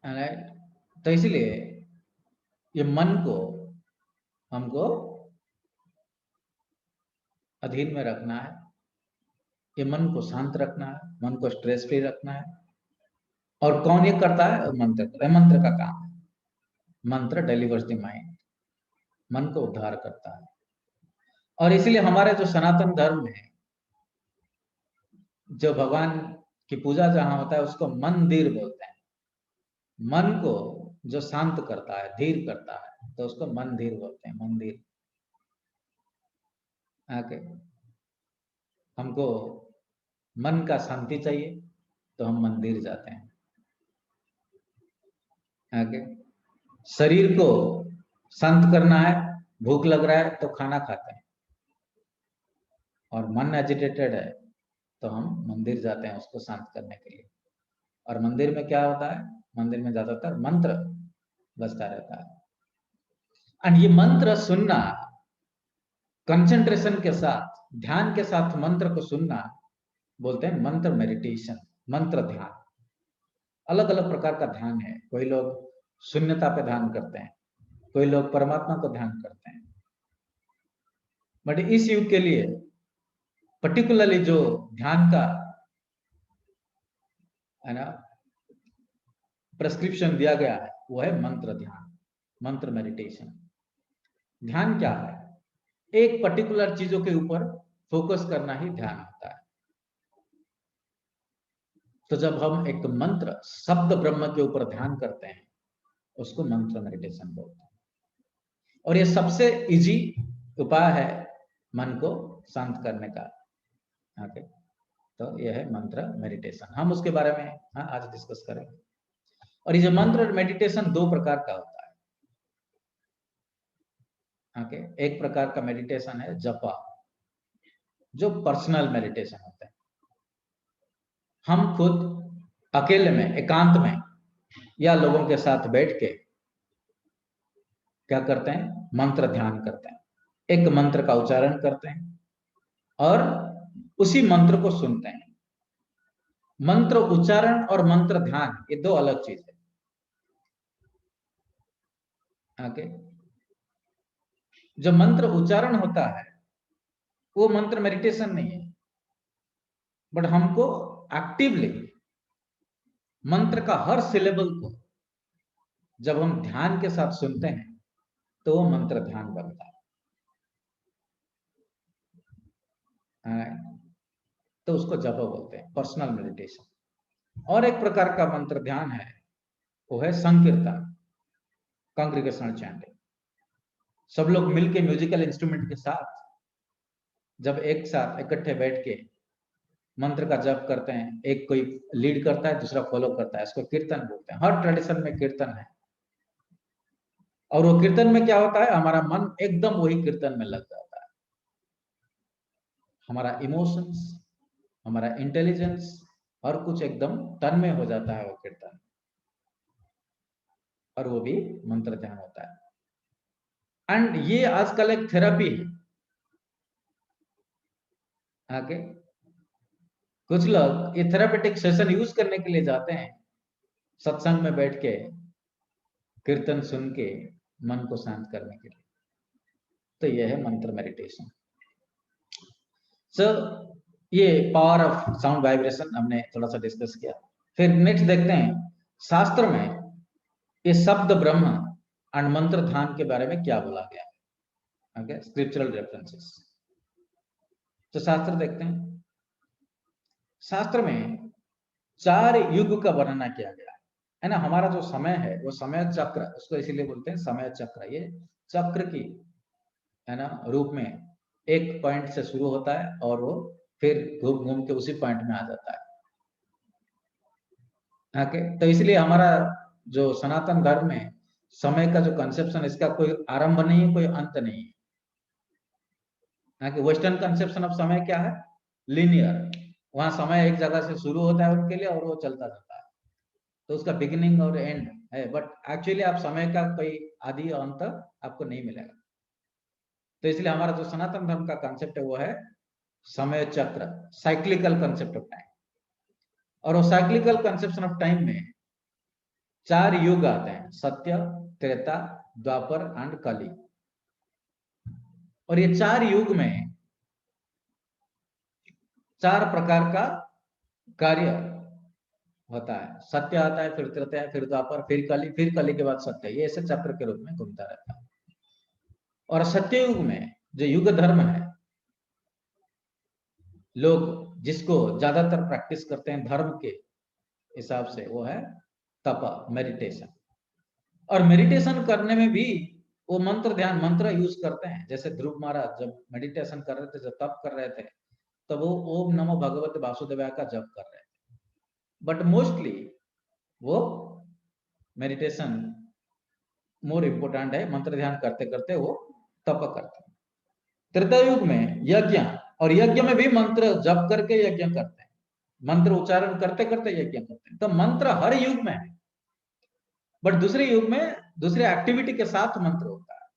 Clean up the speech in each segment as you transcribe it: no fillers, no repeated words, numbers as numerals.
Right. तो इसलिए ये मन को हमको अधीन में रखना है, ये मन को शांत रखना है, मन को स्ट्रेस फ्री रखना है। और कौन ये करता है? मंत्र। मंत्र का काम है। मंत्र डिलीवर्स द माइंड, मन को उद्धार करता है। और इसलिए हमारे जो सनातन धर्म है, जो भगवान की पूजा जहां होता है उसको मंदिर बोलते हैं। मन को जो शांत करता है, धीर करता है, तो उसको मंदिर बोलते हैं। मंदिर। ओके। हमको मन का शांति चाहिए तो हम मंदिर जाते हैं। ओके। शरीर को शांत करना है, भूख लग रहा है तो खाना खाते हैं। और मन एजिटेटेड है तो हम मंदिर जाते हैं उसको शांत करने के लिए। और मंदिर में क्या होता है? मंदिर में ज्यादातर मंत्र बजता रहता है। और ये मंत्र सुनना, कंसंट्रेशन के साथ, ध्यान के साथ मंत्र को सुनना, बोलते हैं मंत्र मेडिटेशन, मंत्र ध्यान। अलग अलग प्रकार का ध्यान है। कोई लोग शून्यता पे ध्यान करते हैं, कोई लोग परमात्मा को ध्यान करते हैं। बट इस युग के लिए पर्टिकुलरली जो ध्यान का है ना प्रेस्क्रिप्शन दिया गया है वो है मंत्र ध्यान, मंत्र मेडिटेशन। ध्यान क्या है? एक पर्टिकुलर चीजों के ऊपर फोकस करना ही ध्यान होता है। तो जब हम एक मंत्र शब्द ब्रह्म के ऊपर ध्यान करते हैं उसको मंत्र मेडिटेशन बोलते हैं। और ये सबसे इजी उपाय है मन को शांत करने का। ओके। तो यह है मंत्र मेडिटेशन। हम उसके बारे में आज डिस्कस करेंगे। और ये जो मंत्र मेडिटेशन दो प्रकार का होता है। ओके। एक प्रकार का मेडिटेशन है जपा, जो पर्सनल मेडिटेशन होता है। हम खुद अकेले में, एकांत में या लोगों के साथ बैठ के क्या करते हैं? मंत्र ध्यान करते हैं। एक मंत्र का उच्चारण करते हैं और उसी मंत्र को सुनते हैं। मंत्र उच्चारण और मंत्र ध्यान ये दो अलग चीज है। ओके। जो मंत्र उच्चारण होता है वो मंत्र मेडिटेशन नहीं है, बट हमको एक्टिवली मंत्र का हर सिलेबल को जब हम ध्यान के साथ सुनते हैं तो वो मंत्र ध्यान बनता है। तो उसको जप बोलते हैं, पर्सनल मेडिटेशन। और एक प्रकार का मंत्र ध्यान है, वो है संकीर्तन, कांग्रेगेशनल चैंटिंग। सब लोग मिलके म्यूजिकल इंस्ट्रूमेंट के साथ जब एक साथ इकट्ठे बैठ के मंत्र का जप करते हैं, एक कोई लीड करता है, दूसरा फॉलो करता है, इसको कीर्तन बोलते हैं। हर ट्रेडिशन में कीर्तन है। और वो कीर्तन में क्या होता है? हमारा मन एकदम वही कीर्तन में लग जाता है। हमारा इमोशंस, हमारा इंटेलिजेंस, और कुछ एकदम तन में हो जाता है वो कीर्तन। और वो भी मंत्र ध्यान होता है। एंड ये आजकल एक थेरेपी है। आगे कुछ लोग ये थेरापेटिक सेशन यूज करने के लिए जाते हैं, सत्संग में बैठ के कीर्तन सुन के मन को शांत करने के लिए। तो यह है मंत्र मेडिटेशन। सर ये पावर ऑफ साउंड वाइब्रेशन हमने थोड़ा सा डिस्कस किया। फिर नेक्स्ट देखते हैं शास्त्र में ये शब्द ब्रह्म एंड मंत्र ध्यान के बारे में क्या बोला गया है। Okay, scriptural references. तो शास्त्र देखते हैं। शास्त्र में 4 युग का वर्णना किया गया है ना। हमारा जो समय है वो समय चक्र, उसको इसीलिए बोलते हैं समय चक्र। ये चक्र की है ना रूप में एक पॉइंट से शुरू होता है और वो फिर घूम घूम के उसी पॉइंट में आ जाता है। ओके। तो इसलिए हमारा जो सनातन धर्म में समय का जो कंसेप्शन, इसका कोई आरंभ नहीं है, कोई अंत नहीं है। वेस्टर्न कंसेप्शन ऑफ समय क्या है? लीनियर। वहां समय एक जगह से शुरू होता है उनके लिए और वो चलता जाता है, तो उसका बिगिनिंग और एंड है। बट एक्चुअली आप समय का कोई आदि और अंत आपको नहीं मिलेगा। तो इसलिए हमारा जो सनातन धर्म का कंसेप्ट है वो है समय चक्र, साइक्लिकल कंसेप्ट ऑफ टाइम। और वो साइक्लिकल कंसेप्शन ऑफ टाइम में 4 युग आते हैं, सत्य, त्रेता, द्वापर एंड कली। और ये 4 युग में 4 प्रकार का कार्य होता है। सत्य आता है, फिर त्रेता है, फिर द्वापर, फिर कली के बाद सत्य। ये ऐसे चक्र के रूप में घूमता रहता है। और सत्य युग में जो युग धर्म है, लोग जिसको ज्यादातर प्रैक्टिस करते हैं धर्म के हिसाब से, वो है तप, मेडिटेशन। और मेडिटेशन करने में भी वो मंत्र, ध्यान मंत्र यूज करते हैं। जैसे ध्रुव महाराज जब मेडिटेशन कर रहे थे, जब तप कर रहे थे, तब वो ओम नमो भगवते वासुदेवाय का जप कर रहे थे। बट मोस्टली वो मेडिटेशन मोर इम्पोर्टेंट है, मंत्र ध्यान करते करते वो तप करते हैं। त्रेता युग में यज्ञ, और यज्ञ में भी मंत्र जप करके यज्ञ करते हैं, मंत्र उच्चारण करते करते यज्ञ करते हैं। तो मंत्र हर युग में है, बट दूसरे युग में दूसरे एक्टिविटी के साथ मंत्र होता है।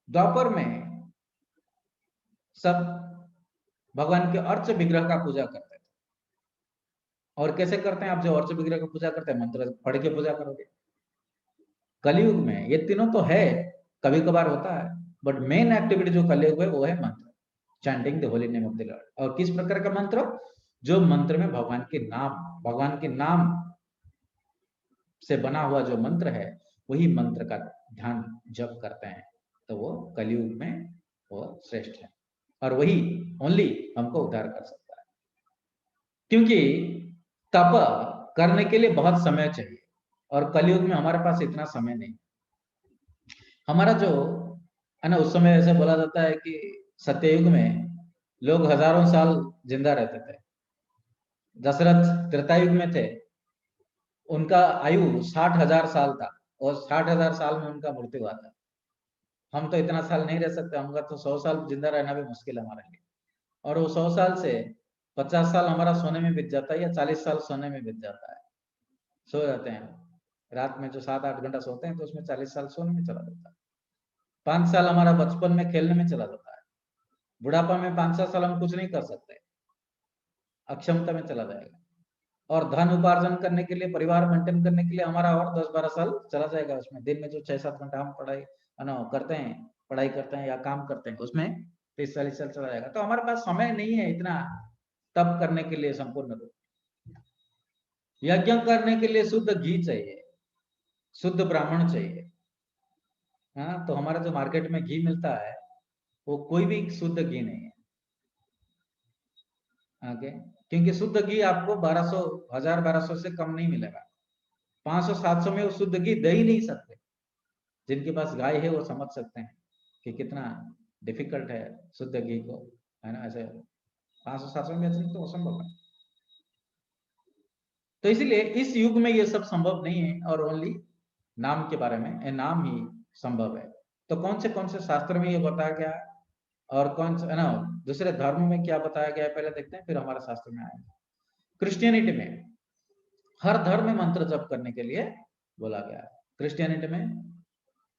द्वापर में सब भगवान के अर्च विग्रह का पूजा करते थे। और कैसे करते हैं? आप जो अर्च विग्रह का पूजा करते हैं, मंत्र पढ़ के पूजा करोगे। कलयुग में ये तीनों तो है, कभी कभार होता है, बट मेन एक्टिविटी जो कलयुग है वो है मंत्र, chanting the holy name of the Lord. और किस प्रकार का मंत्र? जो मंत्र में भगवान के नाम से बना हुआ जो मंत्र है, वही मंत्र का ध्यान जप करते हैं, तो वो कलयुग में वो श्रेष्ठ है। और वही ओनली हमको उद्धार कर सकता है, क्योंकि तप करने के लिए बहुत समय चाहिए, और कलयुग में हमारे पास इतना समय नहीं। हमारा जो है ना, उस समय ऐसे बोला जाता है कि सत्ययुग में लोग हजारों साल जिंदा रहते थे। दशरथ त्रेतायुग में थे, उनका आयु 60,000 साल था, और 60,000 साल में उनका मृत्यु हुआ था। हम तो इतना साल नहीं रह सकते, हमका तो 100 साल जिंदा रहना भी मुश्किल है हमारे लिए। और वो 100 साल से 50 साल हमारा सोने में बीत जाता है, या 40 साल सोने में बीत जाता है। सो जाते हैं रात में, जो 7-8 घंटा सोते हैं, तो उसमें 40 साल सोने में चला जाता है। 5 साल हमारा बचपन में खेलने में चला जाता है। बुढ़ापा में 5-7 साल हम कुछ नहीं कर सकते, अक्षमता में चला जाएगा। और धन उपार्जन करने के लिए, परिवार मेंटेन करने के लिए हमारा और 10-12 साल चला जाएगा। उसमें दिन में जो 6-7 घंटा हम करते हैं, पढ़ाई करते हैं या काम करते हैं, उसमें 30-40 साल चला जाएगा। तो हमारे पास समय नहीं है इतना तप करने के लिए संपूर्ण रूप। यज्ञ करने के लिए शुद्ध घी चाहिए, शुद्ध ब्राह्मण चाहिए। हाँ, तो हमारा जो मार्केट में घी मिलता है, वो कोई भी शुद्ध घी नहीं है। ओके, क्योंकि शुद्ध घी आपको 1200 से कम नहीं मिलेगा। 500-700 में वो शुद्ध घी दे ही नहीं सकते। जिनके पास गाय है वो समझ सकते हैं कि कितना डिफिकल्ट है शुद्ध घी को, है ना। ऐसे 500-700 में तो असंभव है। तो इसलिए इस युग में ये सब संभव नहीं है, और ओनली नाम के बारे में, नाम ही संभव है। तो कौन से शास्त्र में ये बताया गया है, और कौन से, है ना, दूसरे धर्म में क्या बताया गया है, पहले देखते हैं, फिर हमारे शास्त्र में आएंगे। क्रिश्चियनिटी में हर धर्म में मंत्र जप करने के लिए बोला गया है। क्रिश्चियनिटी में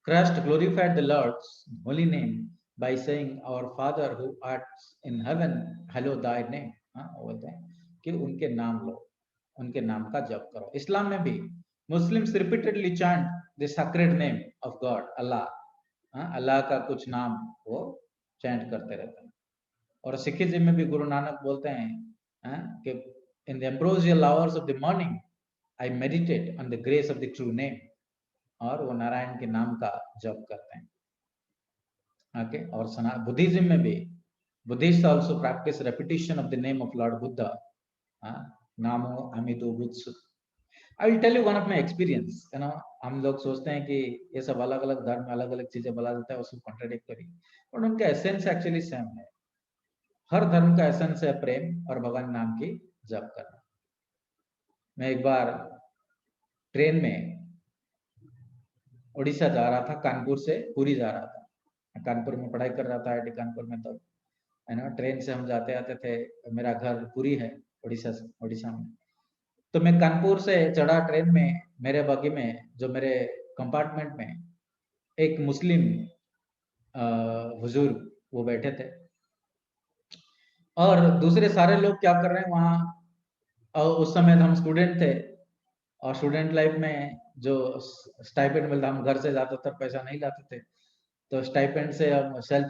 Christ glorified the Lord's holy name by saying, "Our Father who art in heaven, hallowed thy name." हाँ, बोलते हैं कि उनके नाम लो, उनके नाम का जप करो। इस्लाम में भी Muslims repeatedly chant the sacred name of God, Allah. हाँ, अल्लाह का कुछ नाम वो चैंट करते रहते हैं। और सिखिज्म में भी गुरु नानक बोलते हैं, हाँ, कि in the ambrosial hours of the morning I meditate on the grace of the true name. और वो नारायण के नाम का जप करते हैं। ओके, और बुद्धिज्म में भी Buddhist also practice repetition of the name of lord Buddha, namo amito butsu. I will tell you one of my experience. You know, हम लोग सोचते हैं कि ये सब अलग अलग धर्म में अलग अलग चीजें बोला जाता है, उसको कॉन्ट्राडिक्टरी, और उनका एसेंस एक्चुअली सेम है। हर धर्म का एसेंस है प्रेम और भगवान नाम की जप करना। मैं एक बार ट्रेन में उड़ीसा जा रहा था, कानपुर से पुरी जा रहा था। कानपुर में पढ़ाई कर रहा था, आईआईटी कानपुर में। तो है ना, ट्रेन से हम जाते आते थे। मेरा घर पुरी है, उड़ीसा में। तो मैं कानपुर से चढ़ा ट्रेन में, मेरे बगी में, जो मेरे कंपार्टमेंट में एक मुस्लिम बुजुर्ग वो बैठे थे, और दूसरे सारे लोग क्या कर रहे हैं वहां। और उस समय हम स्टूडेंट थे, और स्टूडेंट लाइफ में जो स्टाइपेंड मिलता, हम घर से ज्यादातर पैसा नहीं लाते थे, तो स्टाइपेंड से हम सेल्फ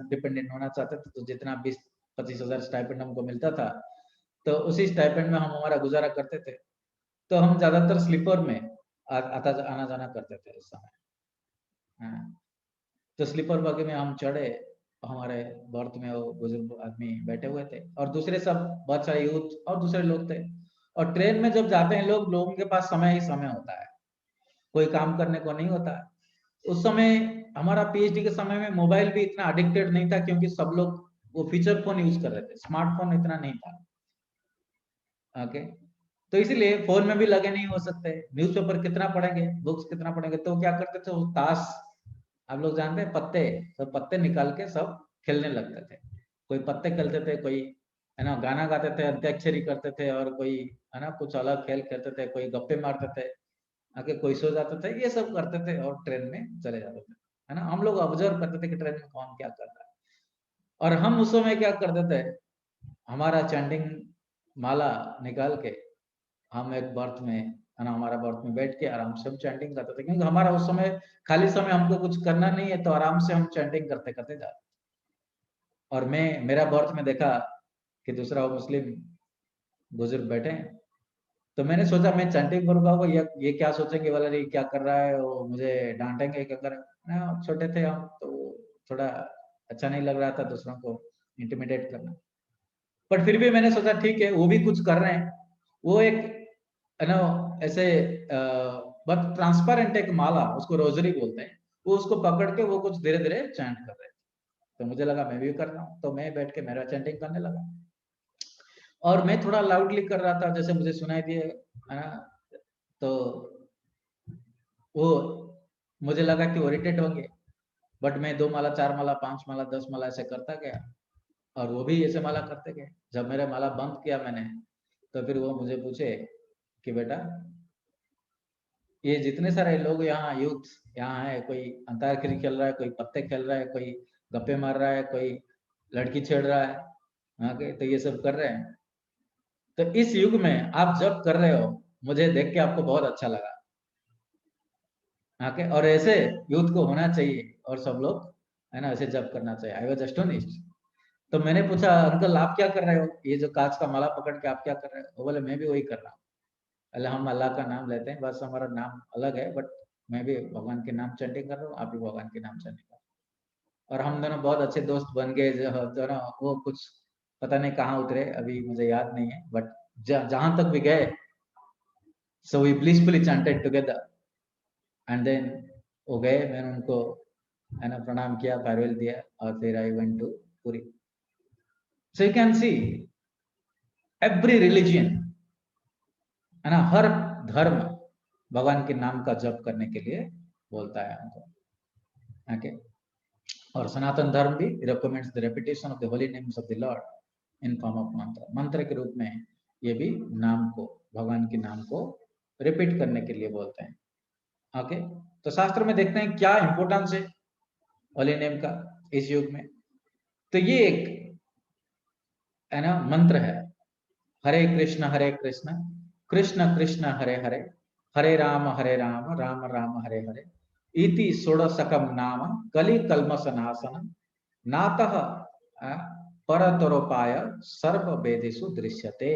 डिपेंडेंट होना चाहते थे, तो जितना 20-25 हजार स्टाइपेंड हमको मिलता था, तो उसी स्टाइपेंड में हम हमारा गुजारा करते थे। तो हम ज्यादातर स्लीपर में आता आना जाना करते थे उस समय। हाँ, तो स्लीपर बगी में हम चढ़े, हमारे बर्थ में वो बुजुर्ग आदमी बैठे हुए थे और दूसरे सब बहुत सारे यूथ और दूसरे लोग थे। और ट्रेन में जब जाते हैं लोग, लोगों के पास समय ही समय होता है, कोई काम करने को नहीं होता है। उस समय हमारा पीएचडी के समय में मोबाइल भी इतना एडिक्टेड नहीं था, क्योंकि सब लोग वो फीचर फोन यूज कर रहे थे, स्मार्टफोन इतना नहीं था। ओके, तो इसीलिए फोन में भी लगे नहीं हो सकते, न्यूज़पेपर कितना पढ़ेंगे, बुक्स कितना पढ़ेंगे, तो क्या करते थे, ताश, आप लोग जानते हैं पत्ते, तो पत्ते निकाल के सब खेलने लगते थे। कोई पत्ते खेलते थे, कोई है ना गाना गाते थे, अंत्याक्षरी करते थे, और कोई है ना कुछ अलग खेल खेलते थे, कोई गप्पे मारते थे, आके कोई सो जाते थे, ये सब करते थे और ट्रेन में चले जाते थे। है ना, हम लोग ऑब्जर्व करते थे कि ट्रेन में कौन क्या कर रहा है। और हम उस समय क्या करते थे, हमारा चैंटिंग माला निकाल के हम एक बर्थ में, है ना, हमारा बर्थ में बैठ के आराम से हम चैंटिंग करते थे, क्योंकि हमारा उस समय खाली समय, हमको कुछ करना नहीं है, तो आराम से हम चैंटिंग करते करते जाते। और मैं मेरा बर्थ में देखा कि दूसरा वो मुस्लिम बुजुर्ग बैठे हैं, तो मैंने सोचा मैं चैंटिंग करूंगा, वो ये क्या सोचेंगे, वाला ये क्या कर रहा है, वो मुझे डांटेंगे क्या कर रहा है ना, छोटे थे हम तो थोड़ा अच्छा नहीं लग रहा था दूसरों को इंटिमिडेट करना। बट फिर भी मैंने सोचा ठीक है, वो भी कुछ कर रहे हैं। वो एक है ना ऐसे बहुत ट्रांसपेरेंट एक माला, उसको रोजरी बोलते हैं, वो उसको पकड़ के वो कुछ धीरे धीरे चैंट कर रहे थे। तो मुझे लगा मैं भी कर रहा हूँ, तो मैं बैठ के मेरा चैंटिंग करने लगा। और मैं थोड़ा लाउडली कर रहा था, जैसे मुझे सुनाई दिए, है ना, तो वो मुझे लगा कि वो इरिटेट होंगे। बट मैं 2 माला, 4 माला, 5 माला, 10 माला ऐसे करता गया, और वो भी ऐसे माला करते गए। जब मेरा माला बंद किया मैंने, तो फिर वो मुझे पूछे कि बेटा, ये जितने सारे लोग यहाँ यूथ यहाँ है, कोई अंताक्षरी खेल रहा है, कोई पत्ते खेल रहा है, कोई गप्पे मार रहा है, कोई लड़की छेड़ रहा है, आगे तो ये सब कर रहे हैं, तो इस युग में आप जब कर रहे हो, मुझे देख के आपको बहुत अच्छा लगा। आके और ऐसे यूथ को होना चाहिए, और सब लोग है ना ऐसे जब करना चाहिए। I was astonished. तो मैंने पूछा, अंकल आप क्या कर रहे हो, ये जो कांच का माला पकड़ के आप क्या कर रहे हो? वो बोले मैं भी वही कर रहा हूँ। अल्लाह, हम अल्लाह का नाम लेते हैं, बस हमारा नाम अलग है, बट मैं भी भगवान के नाम चैंटिंग कर रहा हूँ, आप भी भगवान के नाम चैंटिंग कर रहे हो। और हम दोनों बहुत अच्छे दोस्त बन गए। दोनों वो कुछ पता नहीं कहाँ उतरे, अभी मुझे याद नहीं है, बट जहां तक भी गए, so we blissfully chanted together. And then वो गए, मैंने उनको है ना प्रणाम किया, फेयरवेल दिया, और फिर I went to Puri. So you can see every religion, है ना, हर धर्म भगवान के नाम का जप करने के लिए बोलता है हमको। ओके, और सनातन धर्म भी recommends the repetition of the holy names of the Lord in form of मंत्र, मंत्र के रूप में ये भी नाम को, भगवान के नाम को रिपीट करने के लिए बोलते हैं। ओके, तो शास्त्र में देखते हैं क्या इंपोर्टेंस है होली नेम का इस युग में। तो ये एक है ना मंत्र है, हरे कृष्ण कृष्ण कृष्ण हरे हरे, हरे राम राम राम हरे हरे, इति षोडशकम नाम कलि कल्मष नाशन, नातः परतरोपाय सर्व वेदेषु दृश्यते।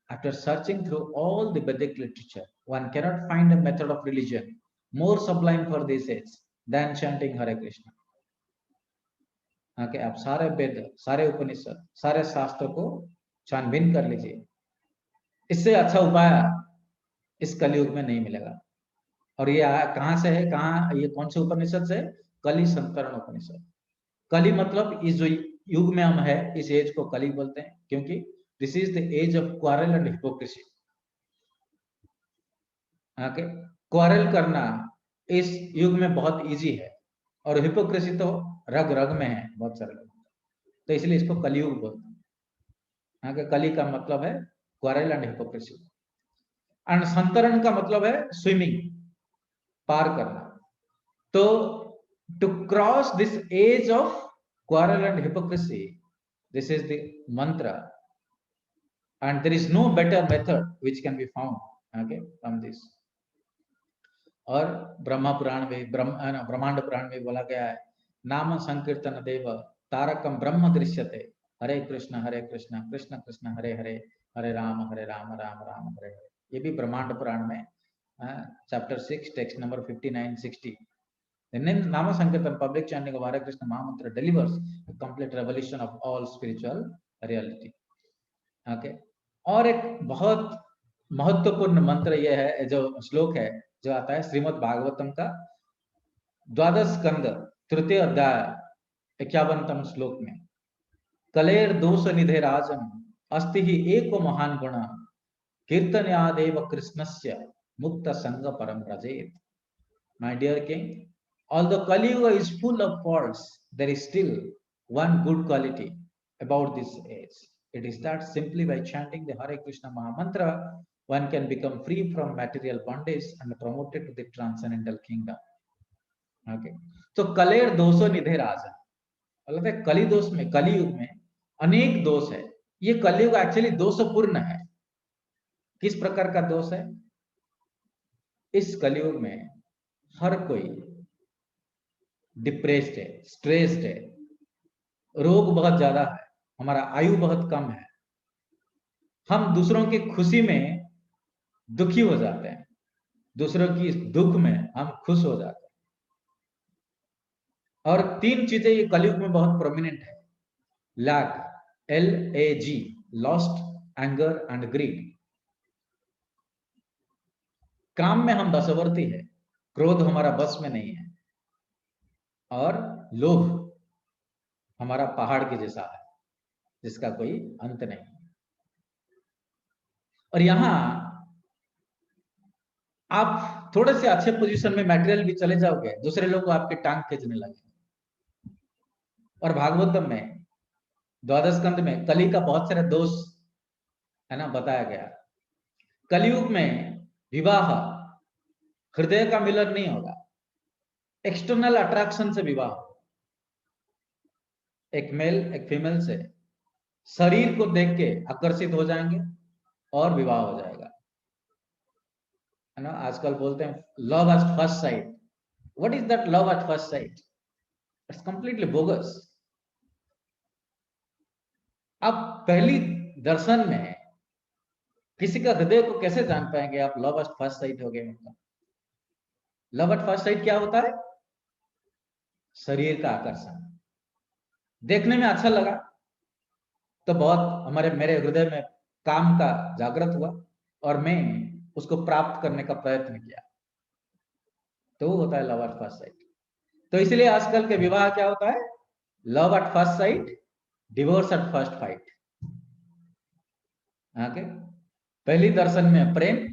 After searching through all the Vedic literature, one cannot find a method of religion more sublime for this age than chanting Hare Krishna. कि आप सारे वेद, सारे उपनिषद, सारे शास्त्र को छानबीन कर लीजिए, इससे अच्छा उपाय इस कलयुग में नहीं मिलेगा। और ये कहाँ से है, कहाँ, ये कौन से उपनिषद से? कलि संकरण उपनिषद। कलि मतलब इस जो युग में हम है, इस एज को कलि बोलते हैं, क्योंकि this is the age of quarrel and hypocrisy. Quarrel करना इस युग में बहुत इजी है, और हिपोक्रेसी तो रग रग में है बहुत सारे लोग, तो इसलिए इसको कलयुग बोलते हैं। कलि का मतलब है क्वारल एंड हिपोक्रेसी, एंड संतरण का मतलब है स्विमिंग, पार करना। तो to cross this age of quarrel and hypocrisy, this is the mantra, and there is no better method which can be found okay from this. और ब्रह्मा पुराण में ब्रह्मांड पुराण में बोला गया है, नाम संकीर्तन देव तारकम ब्रह्म दृश्यते, हरे कृष्ण कृष्ण कृष्ण हरे हरे, हरे राम राम राम हरे हरे। ये भी ब्रह्मांड पुराण में चैप्टर 6 टेक्स्ट नंबर 59-60। नाम संकीर्तन पब्लिक चैंटिंग ऑफ हरे कृष्ण महामंत्र delivers complete revolution of all spiritual reality. Okay, और एक बहुत महत्वपूर्ण मंत्र यह है, जो श्लोक है जो आता है श्रीमद् भागवतम का 12 स्कंद 3 अध्याय 51तम श्लोक में, कलेर दोष निधे राजन अस्ति ही एको महान गुण कीर्तन्यादेव कृष्णस्य मुक्त संग परम व्रजेत। My dear king, although Kali Yuga is full of faults, there is still one good quality about this age. It is that simply by chanting the Hare Krishna Mahamantra, one can become free from material bondage and promoted to the transcendental kingdom. Okay. तो कलेर दोषो निधे राजा, मतलब कली दोष में, कलियुग में अनेक दोष है। ये कलियुग एक्चुअली दोषपूर्ण है। किस प्रकार का दोष है? इस कलियुग में हर कोई डिप्रेस्ड है, स्ट्रेस्ड है, रोग बहुत ज्यादा है, हमारा आयु बहुत कम है, हम दूसरों की खुशी में दुखी हो जाते हैं, दूसरों की दुख में हम खुश हो जाते हैं। और 3 चीजें ये कलयुग में बहुत प्रोमिनेंट है। LAG, LAG, lust, anger and greed. काम में हम बशवर्ती है, क्रोध हमारा बस में नहीं है, और लोभ हमारा पहाड़ के जैसा है जिसका कोई अंत नहीं। और यहां आप थोड़े से अच्छे पोजीशन में मटेरियल भी चले जाओगे, दूसरे लोग आपके टांग खींचने लगे। और भागवतम में 12 स्कंद में कली का बहुत सारे दोष है ना बताया गया। कलयुग में विवाह हृदय का मिलन नहीं होगा, एक्सटर्नल अट्रैक्शन से विवाह, एक मेल एक फीमेल से शरीर को देख के आकर्षित हो जाएंगे और विवाह हो जाएगा, है ना। आजकल बोलते हैं love at first sight. What is that love at first sight? It's completely bogus. अब पहली दर्शन में किसी का हृदय को कैसे जान पाएंगे आप? लव एट फर्स्ट साइट हो गए मतलब। लव एट फर्स्ट साइट क्या होता है? शरीर का आकर्षण, देखने में अच्छा लगा तो बहुत हमारे मेरे हृदय में काम का जागृत हुआ और मैं उसको प्राप्त करने का प्रयत्न किया, तो वो होता है लव एट फर्स्ट साइट। तो इसलिए आजकल के विवाह क्या होता है? Love at first sight, divorce at first fight. Okay, पहली दर्शन में प्रेम,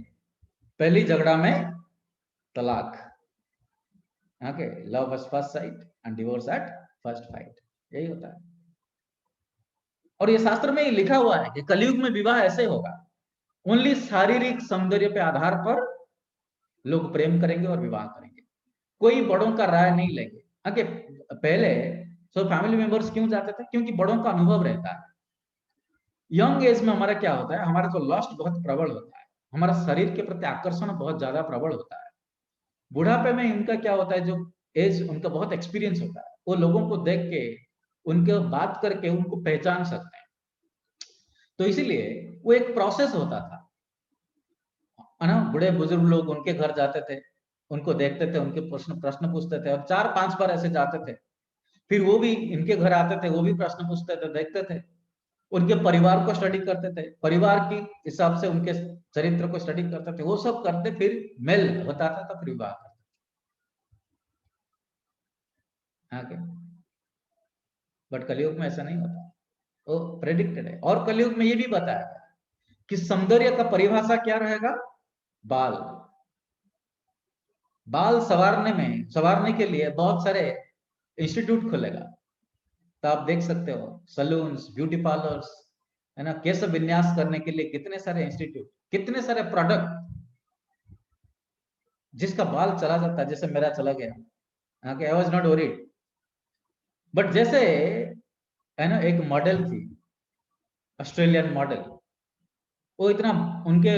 पहली झगड़ा में तलाक। Okay, love at first sight and divorce at first fight, यही होता है। और ये शास्त्र में ही लिखा हुआ है कि कलयुग में विवाह ऐसे होगा, ओनली शारीरिक सौंदर्य पे आधार पर लोग प्रेम करेंगे और विवाह करेंगे, कोई बड़ों का राय नहीं लेंगे। ओके, पहले सब फैमिली मेंबर्स क्यों जाते थे? क्योंकि बड़ों का अनुभव रहता है। यंग एज में हमारा क्या होता है, हमारा तो लस्ट बहुत प्रबल होता है, हमारा शरीर के प्रति आकर्षण बहुत ज्यादा प्रबल होता है। बुढ़ापे में इनका क्या होता है, जो एज उनका बहुत एक्सपीरियंस होता है, वो लोगों को देख के उनके बात करके उनको पहचान सकते हैं। तो इसीलिए वो एक प्रोसेस होता था, है ना। बूढ़े बुजुर्ग लोग उनके घर जाते थे, उनको देखते थे, उनके प्रश्न प्रश्न पूछते थे, और 4-5 बार ऐसे जाते थे। फिर वो भी इनके घर आते थे, वो भी प्रश्न पूछते थे, देखते थे, उनके परिवार को स्टडी करते थे, परिवार के हिसाब से उनके चरित्र को स्टडी करते थे, वो सब करते, फिर मेल होता था तो फिर विवाह करते। आगे बट कलयुग में ऐसा नहीं होता, वो प्रेडिक्टेड है। और कलयुग में ये भी बताया गया कि सौंदर्य का परिभाषा क्या रहेगा? बाल। बाल संवारने के लिए बहुत सारे इंस्टीट्यूट खुलेगा, तो आप देख सकते हो सलून्स, ब्यूटी पार्लर्स, है ना, केश विन्यास करने के लिए कितने सारे इंस्टीट्यूट, कितने सारे प्रोडक्ट। जिसका बाल चला जाता है, जैसे मेरा चला गया, I was not worried, but जैसे है ना, एक मॉडल थी, ऑस्ट्रेलियन मॉडल, वो इतना उनके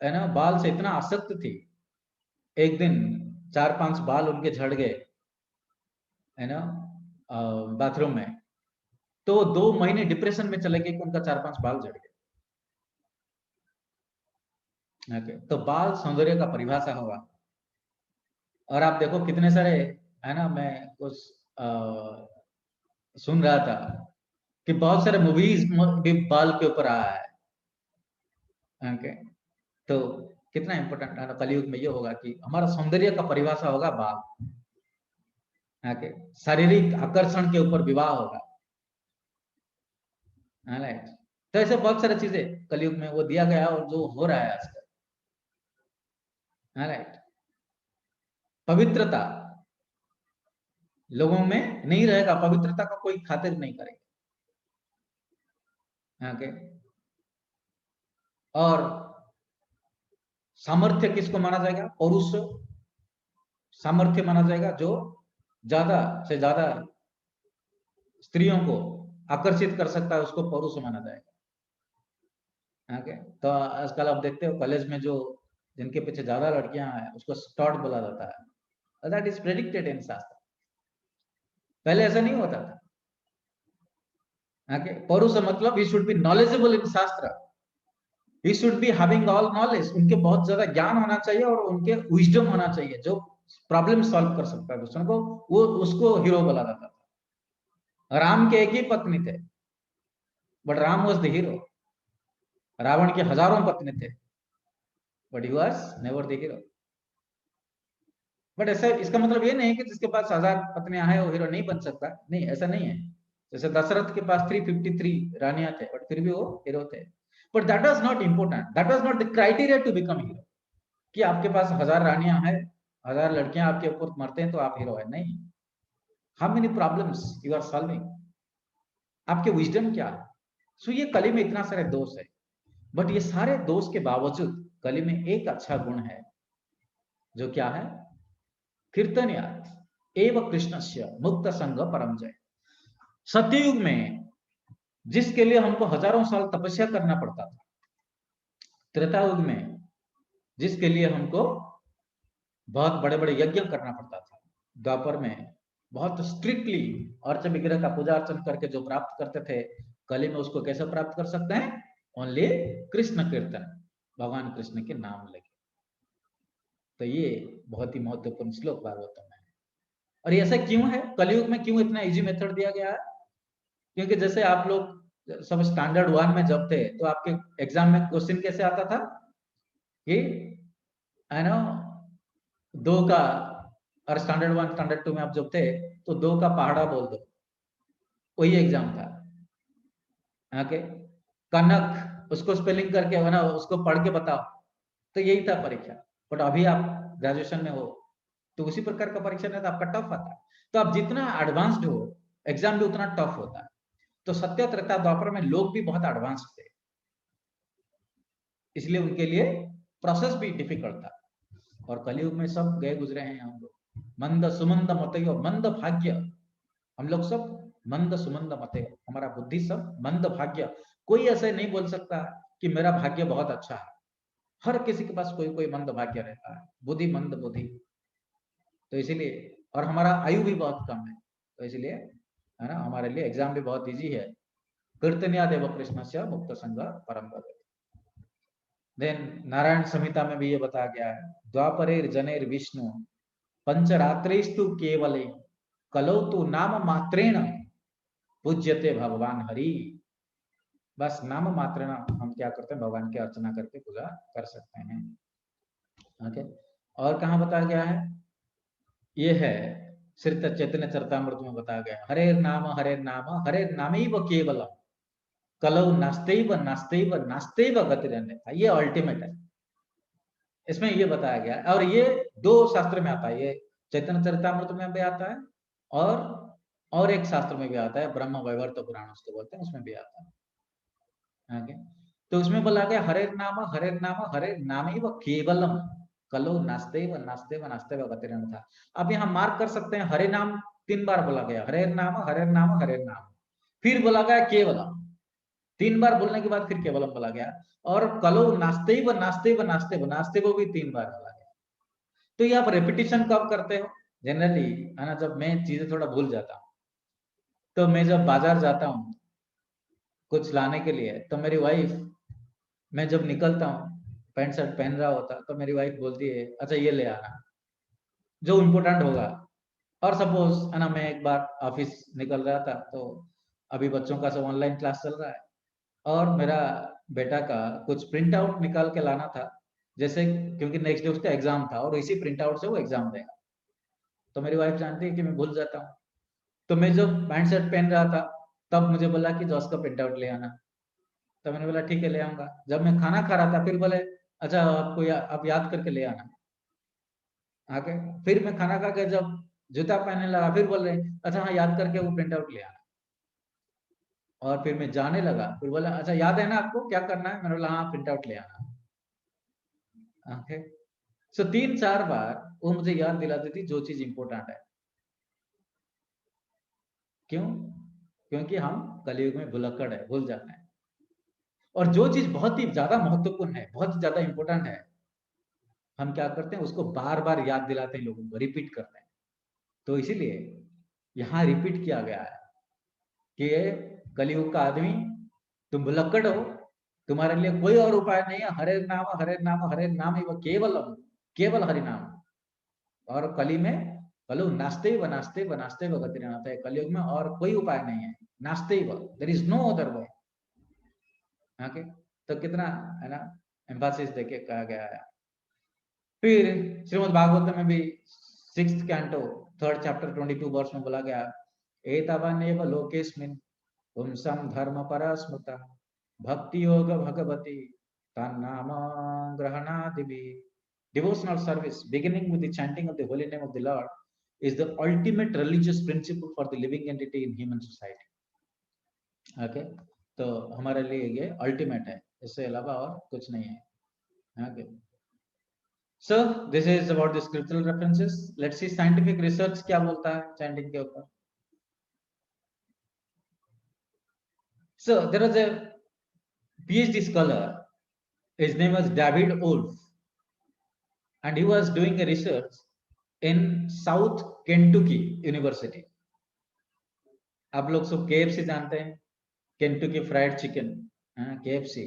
है ना बाल से इतना आसक्त थी, एक दिन 4-5 बाल उनके झड़ गए, है ना, बाथरूम में, तो 2 महीने डिप्रेशन में चले गए कि उनका 4-5 बाल झड़ गए। ओके, तो बाल सौंदर्य का परिभाषा होगा। और आप देखो कितने सारे, है ना, मैं कुछ सुन रहा था कि बहुत सारे मूवीज भी बाल के ऊपर आया है। ओके, तो कितना इंपॉर्टेंट कलयुग में ये होगा कि हमारा सौंदर्य का परिभाषा होगा बाल। ओके, शारीरिक आकर्षण के ऊपर विवाह होगा। राइट, तो ऐसे बहुत सारी चीजें कलयुग में वो दिया गया और जो हो रहा है आजकल। राइट, पवित्रता लोगों में नहीं रहेगा, पवित्रता का कोई खातिर नहीं करेगा। ओके, और सामर्थ्य किसको माना जाएगा? पुरुष सामर्थ्य माना जाएगा, जो ज्यादा से ज्यादा स्त्रियों को आकर्षित कर सकता है, उसको पुरुष माना जाएगा। ओके, तो आजकल आप देखते हो कॉलेज में जो जिनके पीछे ज्यादा लड़कियां हैं उसको स्टॉट बोला जाता है। दैट इज प्रेडिक्टेड इन शास्त्र, पहले ऐसा नहीं होता था। ओके, पुरुष मतलब ही शुड बी नॉलेजेबल इन शास्त्र, he should be having all knowledge, उनके बहुत ज्यादा ज्ञान होना चाहिए और उनके विजडम होना चाहिए, जो प्रॉब्लम सॉल्व कर सकता है दूसरों को, वो उसको हीरो बोला जाता था। राम के एक ही पत्नी थे, but Ram was the hero. Ravan के हजारों पत्नी थे, but he was never the hero. But ऐसा इसका मतलब ये नहीं कि जिसके पास 1000 पत्नियां हैं वो हीरो नहीं बन सकता, नहीं, ऐसा नहीं है। जैसे दशरथ के पास 353 रानियां थे, बट फिर भी वो हीरो थे। But that was not important, that was not the criteria to become hero, कि आपके पास 1000 रानियां हैं, 1000 लड़कियां आपके ऊपर मरते हैं तो आप हीरो है, नहीं। How many problems you are solving, आपके विजडम क्या है। सो ये कली में इतना सारे दोष है, बट ये सारे दोष के बावजूद कली में एक अच्छा गुण है, जो क्या है? कीर्तन्यात् एव कृष्णस्य मुक्त संग परम जय। सत्ययुग में जिसके लिए हमको हजारों साल तपस्या करना पड़ता था, त्रेता युग में जिसके लिए हमको बहुत बड़े बड़े यज्ञ करना पड़ता था, द्वापर में बहुत स्ट्रिक्टली अर्च विग्रह का पूजा अर्चन करके जो प्राप्त करते थे, कली में उसको कैसे प्राप्त कर सकते हैं? ओनली कृष्ण कीर्तन, भगवान कृष्ण के नाम लेके। तो ये बहुत ही महत्वपूर्ण श्लोक भागवतम में है। और ये ऐसा क्यों है? कलयुग में क्यों इतना इजी मेथड दिया गया है? क्योंकि जैसे आप लोग सब स्टैंडर्ड 1 में जब थे, तो आपके एग्जाम में क्वेश्चन कैसे आता था कि है ना, 2 का, और स्टैंडर्ड 1 स्टैंडर्ड 2 में आप जब थे तो 2 का पहाड़ा बोल दो, वही एग्जाम था। ओके, कनक उसको स्पेलिंग करके, है ना, उसको पढ़ के बताओ, तो यही था परीक्षा। बट अभी आप ग्रेजुएशन में हो तो उसी प्रकार का परीक्षा नहीं, तो आपका टफ आता है। तो आप जितना एडवांस्ड हो, एग्जाम भी उतना टफ होता है। तो सत्य त्रेता द्वापर में लोग भी बहुत एडवांस थे, इसलिए उनके लिए प्रोसेस भी डिफिकल्ट था। और कलयुग में सब गए गुजरे हैं हम लोग, मंद सुमंद मतयो मंद भाग्य, हम लोग सब मंद सुमंद मतयो, हमारा बुद्धि सब मंद भाग्य। कोई ऐसे नहीं बोल सकता कि मेरा भाग्य बहुत अच्छा है, हर किसी के पास कोई कोई मंद भाग्य रहता है, बुद्धि मंद बुद्धि। तो इसीलिए, और हमारा आयु भी बहुत कम है, तो इसलिए, है ना, हमारे लिए एग्जाम भी बहुत इजी है। कीर्तनिया देव कृष्ण से मुक्त संग परम पद। देन नारायण संहिता में भी ये बताया गया है, द्वापरेर जनेर विष्णु पंचरात्रेस्तु केवले कलौ तु नाम मात्रेण पूज्यते भगवान हरि। बस नाम मात्रेण हम क्या करते हैं, भगवान की अर्चना करके पूजा कर सकते हैं। ओके, और कहाँ बताया गया है? ये है श्री चैतन्य चरितामृत में बताया गया, हरे नाम हरे नामैव केवलम कलौ नास्तेव नास्तेव नास्तेव गतिरन्यथा, ये अल्टीमेट है। इसमें ये बताया गया, और ये 2 शास्त्र में आता है, ये चैतन्य चरितामृत में भी आता है, और एक शास्त्र में भी आता है, ब्रह्म वैवर्त पुराण उसको बोलते हैं, उसमें भी आता है। ओके, तो उसमें बोला गया हरे नाम हरे नामैव केवलम कलो नास्तेव नास्तेव नास्तेव गतिरन्यथा। अब यहाँ मार्क कर सकते हैं, हरे नाम 3 बार बोला गया, हरे नाम हरे नाम हरे नाम, फिर बोला गया केवलम। 3 बार बोलने के बाद फिर केवलम बोला गया, और कलो नास्ते व नास्ते व नास्ते व नास्ते को भी 3 बार बोला गया। तो ये आप रेपिटेशन कब करते हो? जनरली है ना, जब मैं चीजें थोड़ा भूल जाता हूँ, तो मैं जब बाजार जाता हूँ कुछ लाने के लिए, तो मेरी वाइफ, मैं जब निकलता हूँ पैंट शर्ट पहन रहा होता, तो मेरी वाइफ बोलती है अच्छा ये ले आना, जो इम्पोर्टेंट होगा। और सपोज है ना, मैं एक बार ऑफिस निकल रहा था, तो अभी बच्चों का सब ऑनलाइन क्लास चल रहा है, और मेरा बेटा का कुछ प्रिंट आउट निकाल के लाना था, जैसे क्योंकि नेक्स्ट डे उसका एग्जाम था और इसी प्रिंट आउट से वो एग्जाम देगा। तो मेरी वाइफ जानती है कि मैं भूल जाता हूँ, तो मैं जब पैंट शर्ट पहन रहा था, तब मुझे बोला कि जॉस का प्रिंट आउट ले आना। तो मैंने बोला ठीक है ले आऊंगा। जब मैं खाना खा रहा था, फिर बोले अच्छा आपको आप याद करके ले आना। आके फिर मैं खाना खा के जब जूता पहनने लगा, फिर बोल रहे अच्छा हाँ याद करके वो प्रिंट आउट ले आना। और फिर मैं जाने लगा, फिर बोला अच्छा याद है ना आपको क्या करना है? मैंने बोला हाँ प्रिंट आउट ले आना। ओके, सो 3-4 बार वो मुझे याद दिलाती थी जो चीज इंपॉर्टेंट है। क्यों? क्योंकि हम कलयुग में भुलक्कड़ है, भूल जाते हैं। और जो चीज बहुत ही ज्यादा महत्वपूर्ण है, बहुत ही ज्यादा इंपॉर्टेंट है, हम क्या करते हैं उसको बार बार याद दिलाते हैं, लोगों को रिपीट करते हैं। तो इसीलिए यहाँ रिपीट किया गया है कि ये कलयुग का आदमी, तुम भुलक्कड़ हो, तुम्हारे लिए कोई और उपाय नहीं है, हरे नाम हरे नाम हरे नाम ही केवल केवल हरि नाम। और कली में कलु नास्ते व नास्ते व नास्ते व गतिनाथ है, कलयुग में और कोई उपाय नहीं है, नास्ते व, there is no other way. Okay, तो कितना है ना एम्फासिस देके कहा गया है। फिर श्रीमद् भागवत में भी 6th कैंटो 3rd चैप्टर 22 वर्ष में बोला गया, एतावानेव लोकेस्मिन् पुंसं धर्म परा स्मृता भक्ति योग भगवती तन्नाम ग्रहणादिभि। Devotional service beginning with the chanting of the holy name of the Lord is the ultimate religious principle for the living entity in human society. Okay, तो हमारे लिए ये अल्टीमेट है, इससे अलावा और कुछ नहीं है। Okay, so this is about the scriptural references. Let's see scientific research क्या बोलता है chanting के ऊपर। So there was a PhD scholar, his name was David Wolf, and he was doing a research in South Kentucky University. आप लोग सब KFC जानते हैं, केंटुकी फ्राइड चिकन, KFC।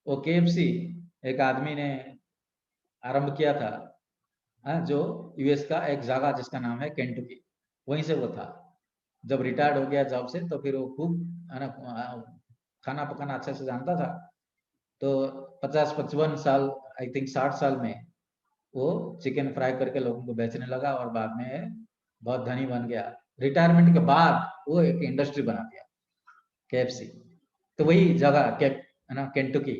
वो KFC एक आदमी ने आरंभ किया था, जो यूएस का एक जगह जिसका नाम है केंटुकी, वहीं से वो था। जब रिटायर्ड हो गया जॉब से, तो फिर वो खूब खाना पकाना अच्छे से जानता था। तो 50-55 साल, आई थिंक 60 साल में वो चिकन फ्राई करके लोगों को बेचने लगा, और बाद में बहुत धनी बन गया। रिटायरमेंट के बाद वो एक इंडस्ट्री बना दिया KFC। तो वही जगह है ना केंटुकी,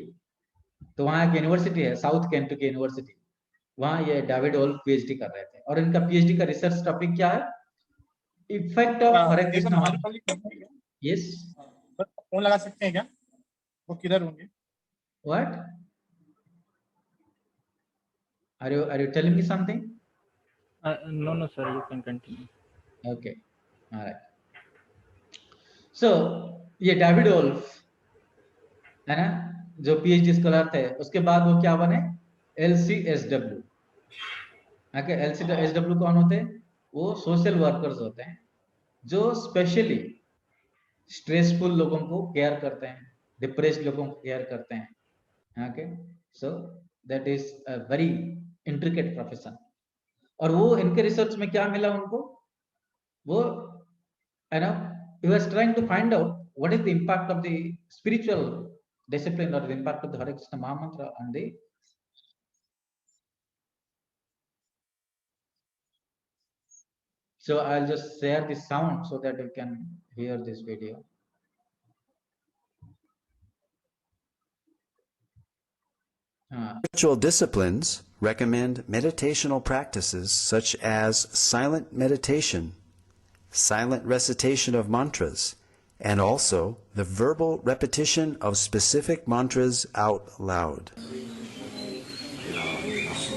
तो वहाँ एक यूनिवर्सिटी है साउथ केंटुकी यूनिवर्सिटी, वहाँ ये डेविड ओल्फ PhD कर रहे थे। और इनका PhD का रिसर्च टॉपिक क्या है? Effect of Hare Krishna. Yes, phone लगा सकते हैं क्या? वो किधर होंगे? What are you telling me something? No sir, you can continue. Okay, all right. So ये डेविड ओल्फ है ना, जो PhD स्कॉलर थे, उसके बाद वो क्या बने? LCSW। ओके, LCSW कौन होते हैं? वो सोशल वर्कर्स होते हैं जो स्पेशली स्ट्रेसफुल लोगों को केयर करते हैं, डिप्रेस्ड लोगों को केयर करते हैं। Okay, so that is a very intricate profession. और वो इनके रिसर्च में क्या मिला उनको? वो you know he was trying to find out what is the impact of the spiritual discipline or the impact of the Hare Krishna Mahamantra on the. So I'll just share the sound so that you can hear this video. Spiritual disciplines recommend meditational practices such as silent meditation, silent recitation of mantras, and also the verbal repetition of specific mantras out loud.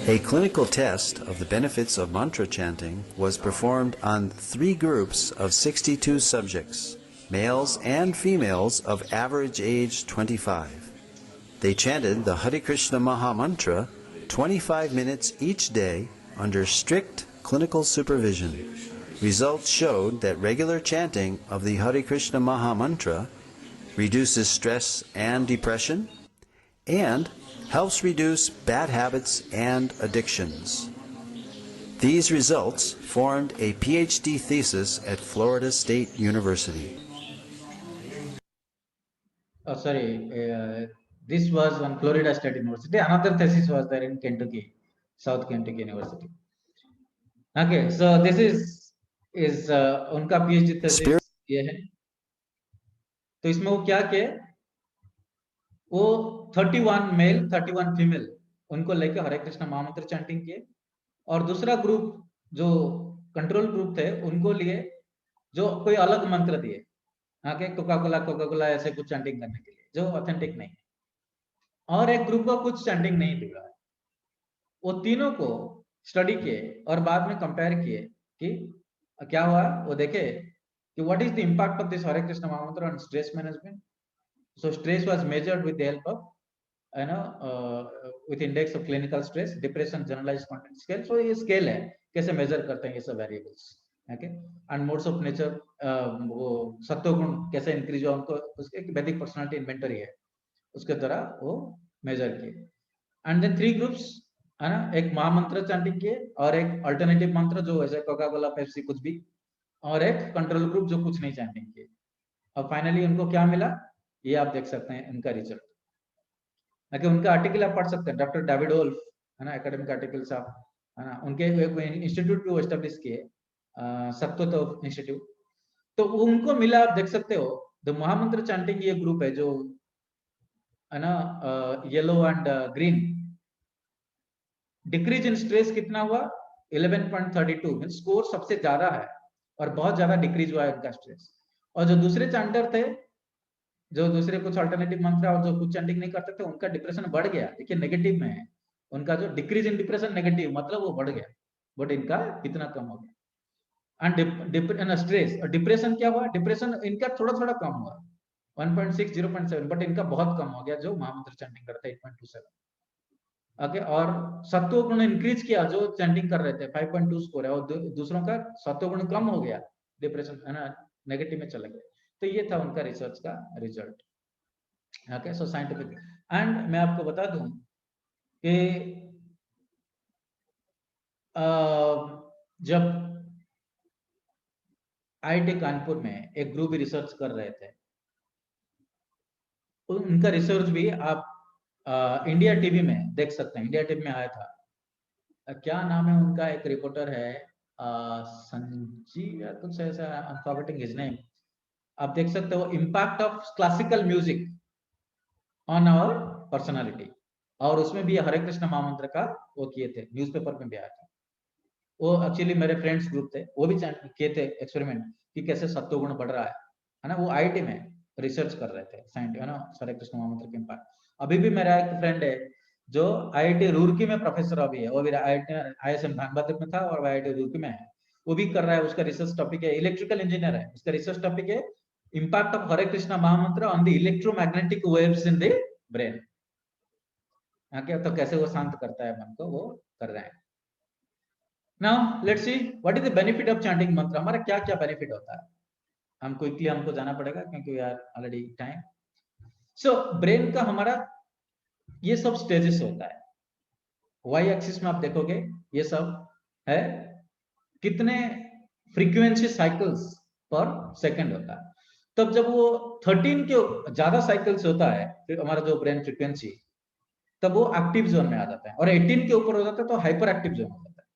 A clinical test of the benefits of mantra chanting was performed on 3 groups of 62 subjects. males and females of average age 25. They chanted the Hare Krishna Maha Mantra 25 minutes each day under strict clinical supervision. Results showed that regular chanting of the Hare Krishna Maha Mantra reduces stress and depression and helps reduce bad habits and addictions. These results formed a PhD thesis at Florida State University. This was on Florida State University. Another thesis was there in Kentucky, South Kentucky University. Okay, so this is उनका PhD thesis ये है. तो इसमें वो क्या किए, वो 31 mail 31 female उनको लेकर हरे कृष्ण महामंत्र चैंटिंग किए, और दूसरा ग्रुप जो कंट्रोल ग्रुप थे उनको लिए जो कोई अलग मंत्र दिए, आके कोका कोला ऐसे कुछ चैंटिंग करने के लिए जो ऑथेंटिक नहीं है, और एक ग्रुप को कुछ चैंटिंग नहीं दिया. वो तीनों को स्टडी किए और बाद में कंपेयर किए कि क्या हुआ. वो देखे कि what is the impact of this Hare Krishna mahamantra on stress management. So stress was measured with the help of, with index of clinical stress, depression, generalized content scale. So ये scale है, कैसे measure करते हैं ये सब variables, okay? And modes of nature, वो सत्वगुण कैसे increase हुआ उनको, उसके वैदिक personality inventory है, उसके द्वारा वो measure किए. And then 3 groups है ना, एक महामंत्र चैंटिंग किए और एक alternative मंत्र जो ऐसे कोका कोला पेप्सी कुछ भी, और एक कंट्रोल ग्रुप जो कुछ नहीं चैंटिंग किए. और फाइनली उनको क्या मिला ये आप देख सकते हैं इनका रिजल्ट. उनका आर्टिकल आप पढ़ सकते हैं, डॉक्टर डेविड वोल्फ है ना, एकेडमिक आर्टिकल्स आप है ना, उनके इंस्टीट्यूट भी एस्टेब्लिश किए, सत्वतो इंस्टीट्यूट. तो उनको मिला, आप देख सकते हो द महामंत्र चैंटिंग ये ग्रुप है जो है ना, yellow and green, decrease in stress कितना हुआ 11.32, मीन स्कोर सबसे ज्यादा है और बहुत ज्यादा डिक्रीज हुआ है उनका स्ट्रेस. और जो दूसरे चैंटर थे, जो दूसरे कुछ अल्टरनेटिव मंत्र और जो कुछ चैंटिंग नहीं करते थे, उनका डिप्रेशन बढ़ गया. देखिए नेगेटिव में है उनका, जो डिक्रीज इन डिप्रेशन नेगेटिव मतलब वो बढ़ गया, बट इनका कितना कम हो गया. एंड स्ट्रेस और डिप्रेशन क्या हुआ, डिप्रेशन इनका थोड़ा थोड़ा कम हुआ 1.6 0.7, बट इनका बहुत कम हो गया जो महामंत्र चैंटिंग करते 8.27. ओके, और सत्वगुण इंक्रीज किया जो चैंटिंग कर रहे थे 5.2 स्कोर है, और दूसरों का सत्वगुण कम हो गया, डिप्रेशन है ना नेगेटिव में चला गया. तो ये था उनका रिसर्च का result. Okay, so scientific. And मैं आपको बता दूं कि जब आईआईटी कानपुर में एक ग्रुप रिसर्च कर रहे थे, उनका रिसर्च भी आप इंडिया टीवी में देख सकते हैं. इंडिया टीवी में आया था, क्या नाम है उनका, एक रिपोर्टर है संजीव या कुछ ऐसा, I am forgetting his name. आप देख सकते हो impact of classical music on our personality, और उसमें भी हरे कृष्ण महामंत्र का वो किए थे, न्यूज़पेपर में भी आया था. वो एक्चुअली मेरे फ्रेंड्स ग्रुप थे, वो भी किए थे एक्सपेरिमेंट कि कैसे सत्वगुण बढ़ रहा है ना. वो आईआईटी में रिसर्च कर रहे थे साइंटिस्ट, है ना, हरे कृष्ण महामंत्र के इम्पैक्ट. अभी भी मेरा एक फ्रेंड है जो आईआईटी रुड़की में प्रोफेसर अभी है, वो भी IISM धानबाद में था और आईआईटी रुड़की में है, वो भी कर रहा है. उसका रिसर्च टॉपिक है, इलेक्ट्रिकल इंजीनियर है, उसका रिसर्च टॉपिक है impact of Hare Krishna Mahamantra on the electromagnetic waves in the brain. Okay, तो कैसे वो शांत करता है मन को, वो कर रहे हैं. Now let's see what is the benefit of chanting mantra. हमारा क्या क्या बेनिफिट होता है, हम क्विकली हमको जाना पड़ेगा क्योंकि we are already time. So brain का हमारा ये सब स्टेजेस होता है. वाई एक्सिस में आप देखोगे ये सब है कितने फ्रीक्वेंसी साइकिल्स पर सेकंड होता है. तब जब वो 13 के ज्यादा साइकिल्स होता है फिर हमारा जो ब्रेन फ्रीक्वेंसी, तब वो एक्टिव जोन में आ जाता है, और 18 के ऊपर हो जाता है तो हाइपर एक्टिव जोन हो जाता है.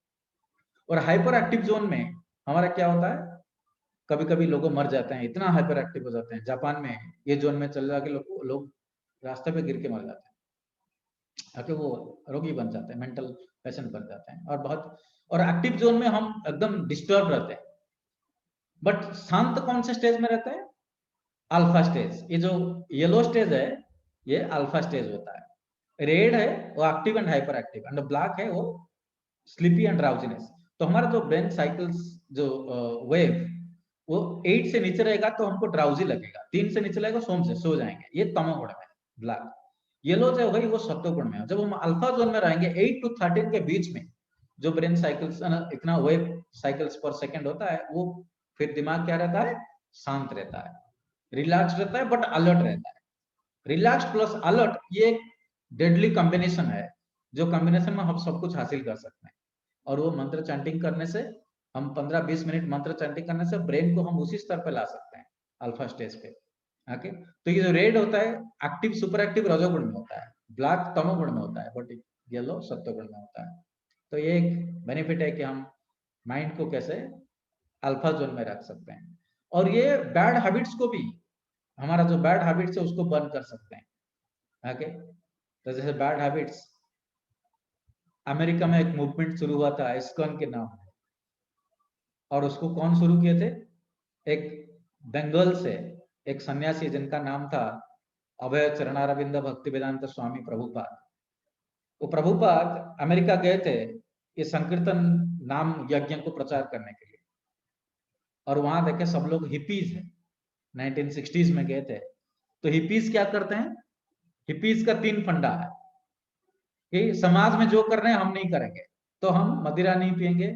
और हाइपर एक्टिव जोन में हमारा क्या होता है, कभी कभी लोग मर जाते हैं, इतना हाइपर एक्टिव हो जाते हैं. जापान में ये जोन में चल जाके लोग रास्ते पे गिर के मर जाते हैं, आके वो रोगी बन जाते हैं, मेंटल पेशेंट बन जाते हैं. और एक्टिव जोन में हम एकदम डिस्टर्ब रहते हैं. बट शांत कौन से स्टेज में रहते हैं, अल्फा स्टेज. ये जो येलो स्टेज है ये अल्फा स्टेज होता है, रेड है वो active and hyper active, and black है वो स्लीपी एंड ड्राउजीनेस. तो हमारा जो ब्रेन साइकिल्स जो वेव वो 8 से नीचे रहेगा तो हमको ड्राउजी लगेगा, 3 से नीचे रहेगा सो जाएंगे, ये तमोगुण में ब्लैक। येलो जो है वो सत्वगुण में है। जब हम अल्फा जोन में रहेंगे 8 to 13 के बीच में, जो ब्रेन साइकिल्स इतना वेव साइकिल्स पर सेकंड होता है, वो फिर दिमाग क्या रहता है, शांत रहता है, रिलैक्स रहता है, बट अलर्ट रहता है। रिलैक्स प्लस अलर्ट ये एक डेडली कॉम्बिनेशन है, जो कॉम्बिनेशन में हम सब कुछ हासिल कर सकते हैं। और वो मंत्र चैंटिंग करने से, हम 15-20 मिनट मंत्र चैंटिंग करने से ब्रेन को हम उसी स्तर पे ला सकते हैं, अल्फा स्टेज पे। ओके, तो ये जो रेड होता है एक्टिव सुपर एक्टिव रजोगुण में होता है, ब्लैक तमोगुण में होता है, बट येलो सत्वगुण में होता है। तो ये एक बेनिफिट है कि हम माइंड को कैसे अल्फा जोन में रख सकते हैं, और ये बैड हैबिट्स को भी, हमारा जो बैड हैबिट्स है उसको बर्न कर सकते हैं। ओके, तो जैसे बैड हैबिट्स, अमेरिका में एक मूवमेंट शुरू हुआ था इस्कॉन के नाम, और उसको कौन शुरू किए थे, एक बंगाल से एक सन्यासी जिनका नाम था अभय चरणारविंद भक्ति वेदांत स्वामी प्रभुपाद। वो प्रभुपाद अमेरिका गए थे ये संकीर्तन नाम यज्ञ को प्रचार करने के लिए, और वहां देखे सब लोग हिपीज है, 1960s में गए थे। तो हिपीज क्या करते हैं, हिपीज का 3 फंडा है कि समाज में जो कर रहे हैं हम नहीं करेंगे, तो हम मदिरा नहीं पियेंगे,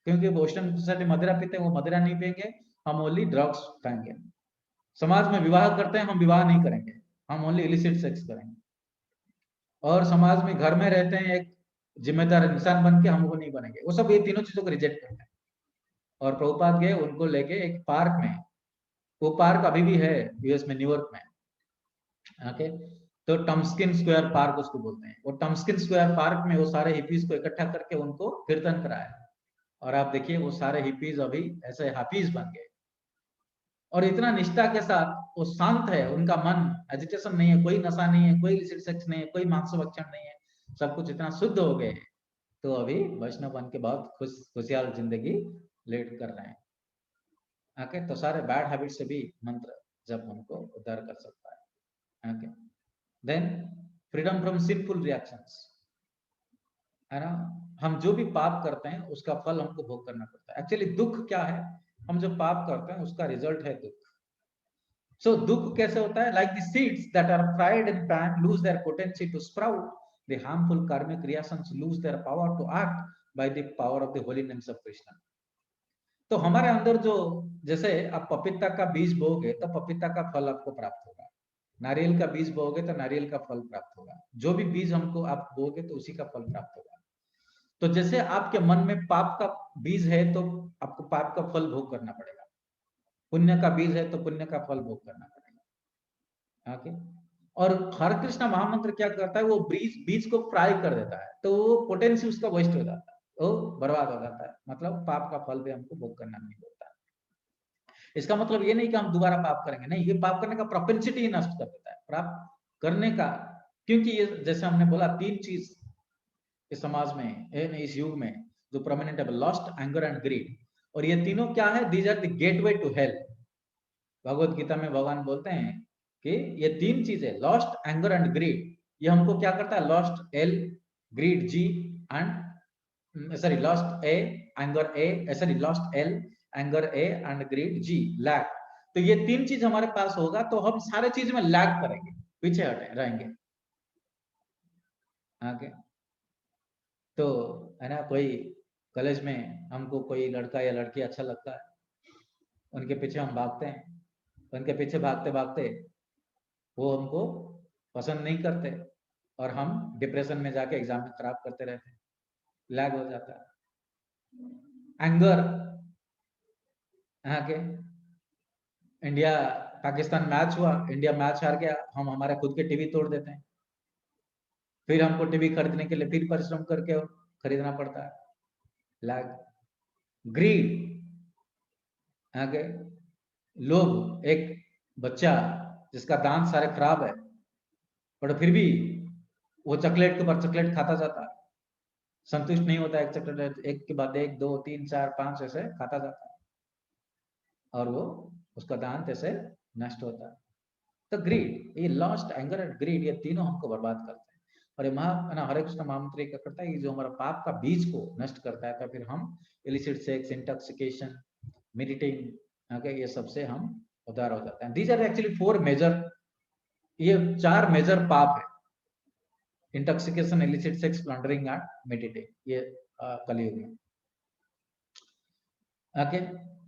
क्योंकि वेस्टर्न सोसाइटी मदिरा पीते हैं, वो मदिरा नहीं पियेंगे, हम ओनली ड्रग्स खाएंगे। समाज में विवाह करते हैं, हम विवाह नहीं करेंगे, हम ओनली इलिसिट सेक्स करेंगे। और समाज में घर में रहते हैं एक जिम्मेदार इंसान बन के, हम वो नहीं बनेंगे। वो सब ये तीनों चीजों को रिजेक्ट करते हैं। और प्रभुपाद गए उनको लेके एक पार्क में, वो पार्क अभी भी है यूएस में, न्यूयॉर्क में। ओके, तो टम्स्किन स्क्वायर पार्क उसको बोलते हैं। वो टम्स्किन स्क्वायर पार्क में वो सारे हिपीज को इकट्ठा करके उनको कीर्तन कराया, और आप देखिए वो सारे हिपीज अभी ऐसे हाफिज बन गए, और इतना निष्ठा के साथ वो शांत है, उनका मन एजिटेशन नहीं है, कोई नशा नहीं है, कोई इलिसिट सेक्स नहीं है, कोई मांसभक्षण नहीं है, सब कुछ इतना शुद्ध हो गए। तो अभी वैष्णव बन के बहुत खुशहाल जिंदगी लीड कर रहे हैं। ओके, तो सारे बैड हैबिट से भी मंत्र जब हमको उद्धार कर सकता है। Okay, then freedom from sinful reactions, है ना। हम जो भी पाप करते हैं उसका फल हमको भोग करना पड़ता है। एक्चुअली दुख क्या है, हम जो पाप करते हैं उसका रिजल्ट है दुख। सो दुख कैसे होता है, like the seeds that are fried in pan lose their potency to sprout, the harmful karmic creations lose their power to act by the power of the holy names of Krishna. तो हमारे अंदर जो, जैसे आप पपीता का बीज बोओगे तो पपीता का फल आपको प्राप्त होगा, नारियल का बीज बोओगे तो नारियल का फल प्राप्त होगा, जो भी बीज हमको आप बोओगे तो उसी का फल प्राप्त होगा। तो जैसे आपके मन में पाप का बीज है तो आपको पाप का फल भोग करना पड़ेगा, पुण्य का बीज है तो पुण्य का फल भोग करना पड़ेगा। ओके, और हरे कृष्णा महामंत्र क्या करता है, वो बीज को फ्राई कर देता है, तो वो पोटेंसी उसका वेस्ट हो जाता है, वो बर्बाद हो जाता है, मतलब पाप का फल भी हमको भोग करना नहीं होता है। इसका मतलब ये नहीं कि हम दोबारा पाप करेंगे, नहीं, ये पाप करने का प्रोपेंसिटी ही नष्ट कर देता है, प्राप्त करने का। क्योंकि ये जैसे हमने बोला 3 चीज इस समाज में, इस युग में जो प्रोमिनेंट है, लस्ट, एंगर एंड ग्रीड, और ये तीनों क्या है, these are the gateway to hell. Bhagavad Gita में भगवान बोलते हैं कि ये 3 चीजें, लस्ट, एंगर एंड ग्रीड, ये हमको क्या करता है, lust L, greed G, and sorry lust A, anger A, sorry lust L, anger A and greed G, LAG. तो ये 3 चीज हमारे पास होगा तो हम सारे चीज में लैक करेंगे, पीछे हटे रहेंगे। आगे तो है ना, कोई कॉलेज में हमको कोई लड़का या लड़की अच्छा लगता है, उनके पीछे हम भागते हैं, उनके पीछे भागते भागते वो हमको पसंद नहीं करते, और हम डिप्रेशन में जाके एग्जाम में खराब करते रहते हैं, लैग हो जाता है। एंगर, आगे इंडिया पाकिस्तान मैच हुआ, इंडिया मैच हार गया, हम हमारे खुद के टीवी तोड़ देते हैं, फिर हमको टीवी खरीदने के लिए फिर परिश्रम करके खरीदना पड़ता है, लैग। ग्रीड, आगे लोभ, एक बच्चा जिसका दांत सारे खराब है पर फिर भी वो चॉकलेट के ऊपर चॉकलेट खाता जाता है, संतुष्ट नहीं होता, एक चॉकलेट एक के बाद एक, 2, 3, 4, 5 ऐसे खाता जाता है, और वो उसका दांत ऐसे नष्ट होता है। तो ग्रीड, ये लस्ट, एंगर एंड ग्रीड, ये तीनों हमको बर्बाद करते हैं। और ये हरे कृष्ण महामंत्र क्या करता है, जो हमारा पाप का बीज को नष्ट करता है, तो फिर हम illicit sex, intoxication, meditating, okay, ये सबसे हम उद्धार हो जाते हैं। दीज आर एक्चुअली 4 मेजर, ये 4 मेजर पाप है, intoxication, illicit sex, plundering and meditate, ये कलयुग में। Okay,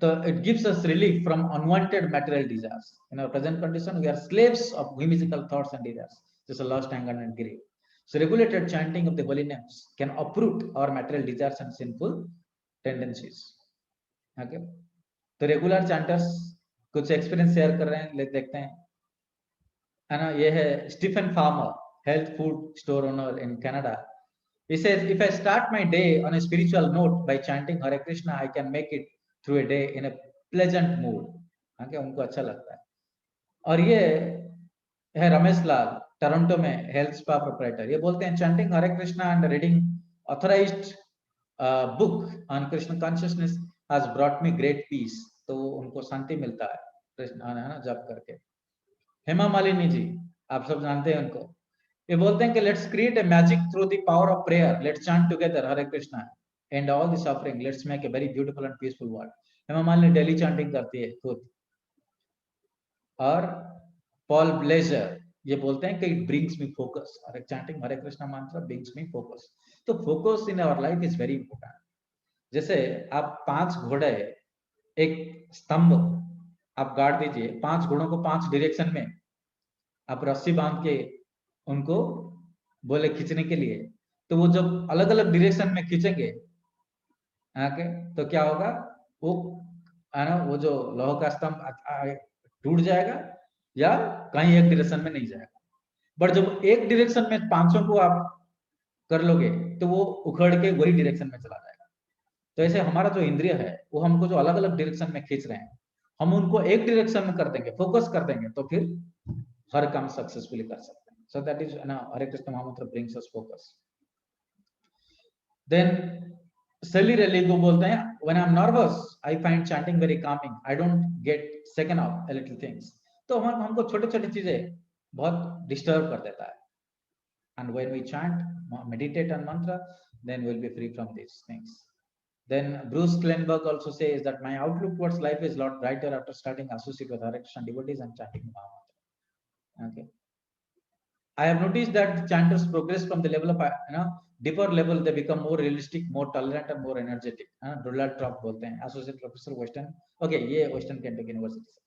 so it gives us relief from unwanted material desires. In our present condition, we are slaves of whimsical thoughts and desires, just lust, anger, and greed. So regulated chanting of the holy names can uproot our material desires and sinful tendencies. Okay, तो regular चैंटर्स कुछ experience share कर रहे हैं, देखते हैं, है ना। ये है Stephen Farmer, health food store owner in Canada. He says, if I start my day on a spiritual note by chanting Hare Krishna, I can make it through a day in a pleasant mood. हाँ, क्या उनको अच्छा लगता है। और ये है Ramesh Lal, Toronto में हेल्थ स्पा प्रोप्राइटर। ये बोलते हैं, chanting Hare Krishna and reading authorized book on Krishna consciousness has brought me great peace. तो उनको शांति मिलता है कृष्ण, है ना, जप करके। हेमा मालिनी जी, आप सब जानते हैं उनको। ये बोलते हैं कि let's create a magic through the power of prayer, let's chant together Hare Krishna and all the suffering, let's make a very beautiful and peaceful world. Hema Malini daily chanting करती है खुद। और पॉल ब्लेजर ये बोलते हैं कि इट ब्रिंग्स मी फोकस, और chanting Hare Krishna मंत्र ब्रिंग्स मी फोकस। तो focus in our life is very important. जैसे आप 5 घोड़े, एक स्तंभ आप गाड़ दीजिए, 5 घोड़ों को 5 डायरेक्शन में आप रस्सी बांध के उनको बोले खींचने के लिए, तो वो जब अलग अलग डायरेक्शन में खींचेंगे आके, तो क्या होगा, वो है ना, वो जो लोह का स्तंभ टूट जाएगा या कहीं एक डायरेक्शन में नहीं जाएगा। बट जब एक डायरेक्शन में 500 को आप कर लोगे तो वो उखड़ के वही डायरेक्शन में चला जाएगा। तो ऐसे हमारा जो इंद्रिय है वो हमको जो अलग अलग डायरेक्शन में खींच रहे हैं, हम उनको एक डायरेक्शन में कर देंगे, फोकस कर देंगे, तो फिर हर काम सक्सेसफुली कर सकते हैं। So that is, Hare Krishna Mahamantra brings us focus. Then Sally Religo बोलते हैं, when I'm nervous, I find chanting very calming. I don't get shaken up a little things. तो हमको छोटे-छोटे चीजें बहुत डिस्टर्ब कर देता है। And when we chant, meditate on mantra, then we'll be free from these things. Then Bruce Klenberg also says that my outlook towards life is a lot brighter after starting associate with Hare Krishna devotees and chanting Mahamantra. Okay. I have noticed that chanters progress from the level of, deeper level, they become more realistic, more tolerant, and more energetic. Donald Trump बोलते हैं, associate professor Western, okay, ये Western Kentucky University से।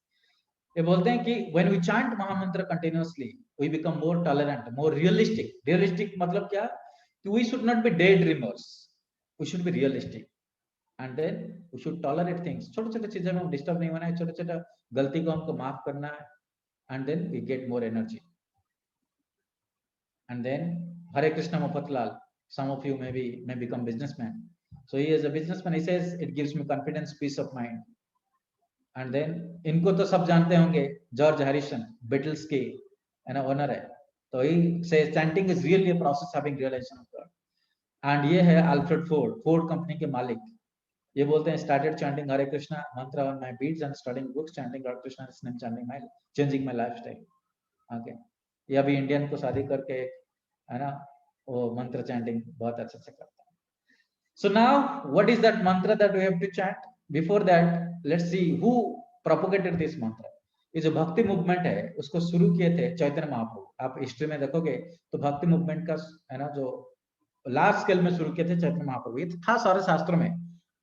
ये बोलते हैं कि when we chant Mahamantra continuously, we become more tolerant, more realistic. Realistic मतलब क्या? कि we should not be daydreamers. We should be realistic, and then we should tolerate things. छोटे-छोटे चीजें में हम डिस्टर्ब नहीं होना है, छोटे-छोटे गलती को हमको माफ करना है, and then we get more energy. And then Hare Krishna Mapatlal, some of you may become businessman. So he is a businessman. He says it gives me confidence, peace of mind. And then इनको तो सब जानते होंगे, George Harrison, Beatles के owner है। तो he says chanting is really a process having realization of God. And ये है अल्फ्रेड फोर्ड, फोर्ड कंपनी के मालिक। ये बोलते हैं started chanting Hare Krishna mantra on my beads and studying books, chanting Hare Krishna is changing my lifestyle. Okay. ये अभी Indian को शादी करके, है ना, वो मंत्र चैंटिंग बहुत अच्छे से करता है। So now what is that mantra that we have to chant? Before that, let's see who propagated this mantra. ये जो भक्ति मूवमेंट है उसको शुरू किए थे चैतन्य महाप्रभु। आप हिस्ट्री में देखोगे तो भक्ति मूवमेंट का, है ना, जो लार्ज स्केल में शुरू किए थे चैतन्य महाप्रभु। ये था सारे शास्त्रों में,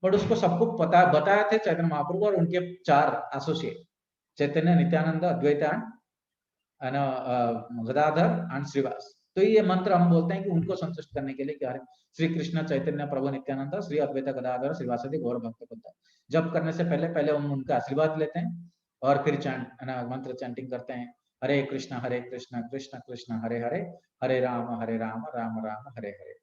बट उसको सबको पता बताया थे चैतन्य महाप्रभु और उनके 4 एसोसिएट, चैतन्य, नित्यानंद, अद्वैत, है ना, गदाधर एंड श्रीवास। तो ये मंत्र हम बोलते हैं कि उनको संतुष्ट करने के लिए क्या है, श्री कृष्ण चैतन्य प्रभु नित्यानंद श्री अद्वैत गदाधर श्रीवासदि गौर भक्त बोलता है। जब करने से पहले हम उनका आशीर्वाद लेते हैं और फिर चैंट, है ना, मंत्र चैंटिंग करते हैं, हरे कृष्ण कृष्ण कृष्ण हरे हरे, हरे Ram Ram Ram Hare Hare.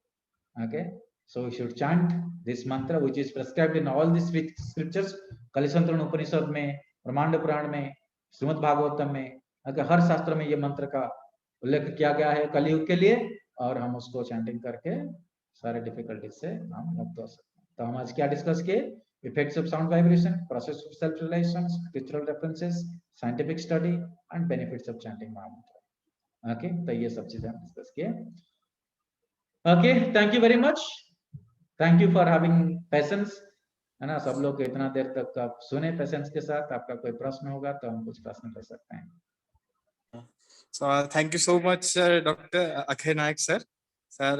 Okay, so we should chant this mantra which is prescribed in all the scriptures, कलिसंतरण उपनिषद में, ब्रह्मांड पुराण में, श्रीमद् भागवतम में, हर शास्त्र में ये मंत्र का उल्लेख किया गया है कलयुग के लिए, और हम उसको चैंटिंग करके सारे डिफिकल्टीज से हम मुक्त हो सकते हैं। तो हम आज क्या डिस्कस किए? Effects of sound vibration, process of self realisation, spiritual references, scientific study and benefits of chanting महामंत्र। ओके, तो ये सब चीजें हम डिस्कस किए। Okay, thank you very much. Thank you for having patience. है ना। सब लोग इतना देर तक आप सुने पेशेंस के साथ, आपका कोई प्रश्न होगा तो हम कुछ प्रश्न कर सकते हैं। So thank you so much, Dr. Akshay Naik, sir. Sir,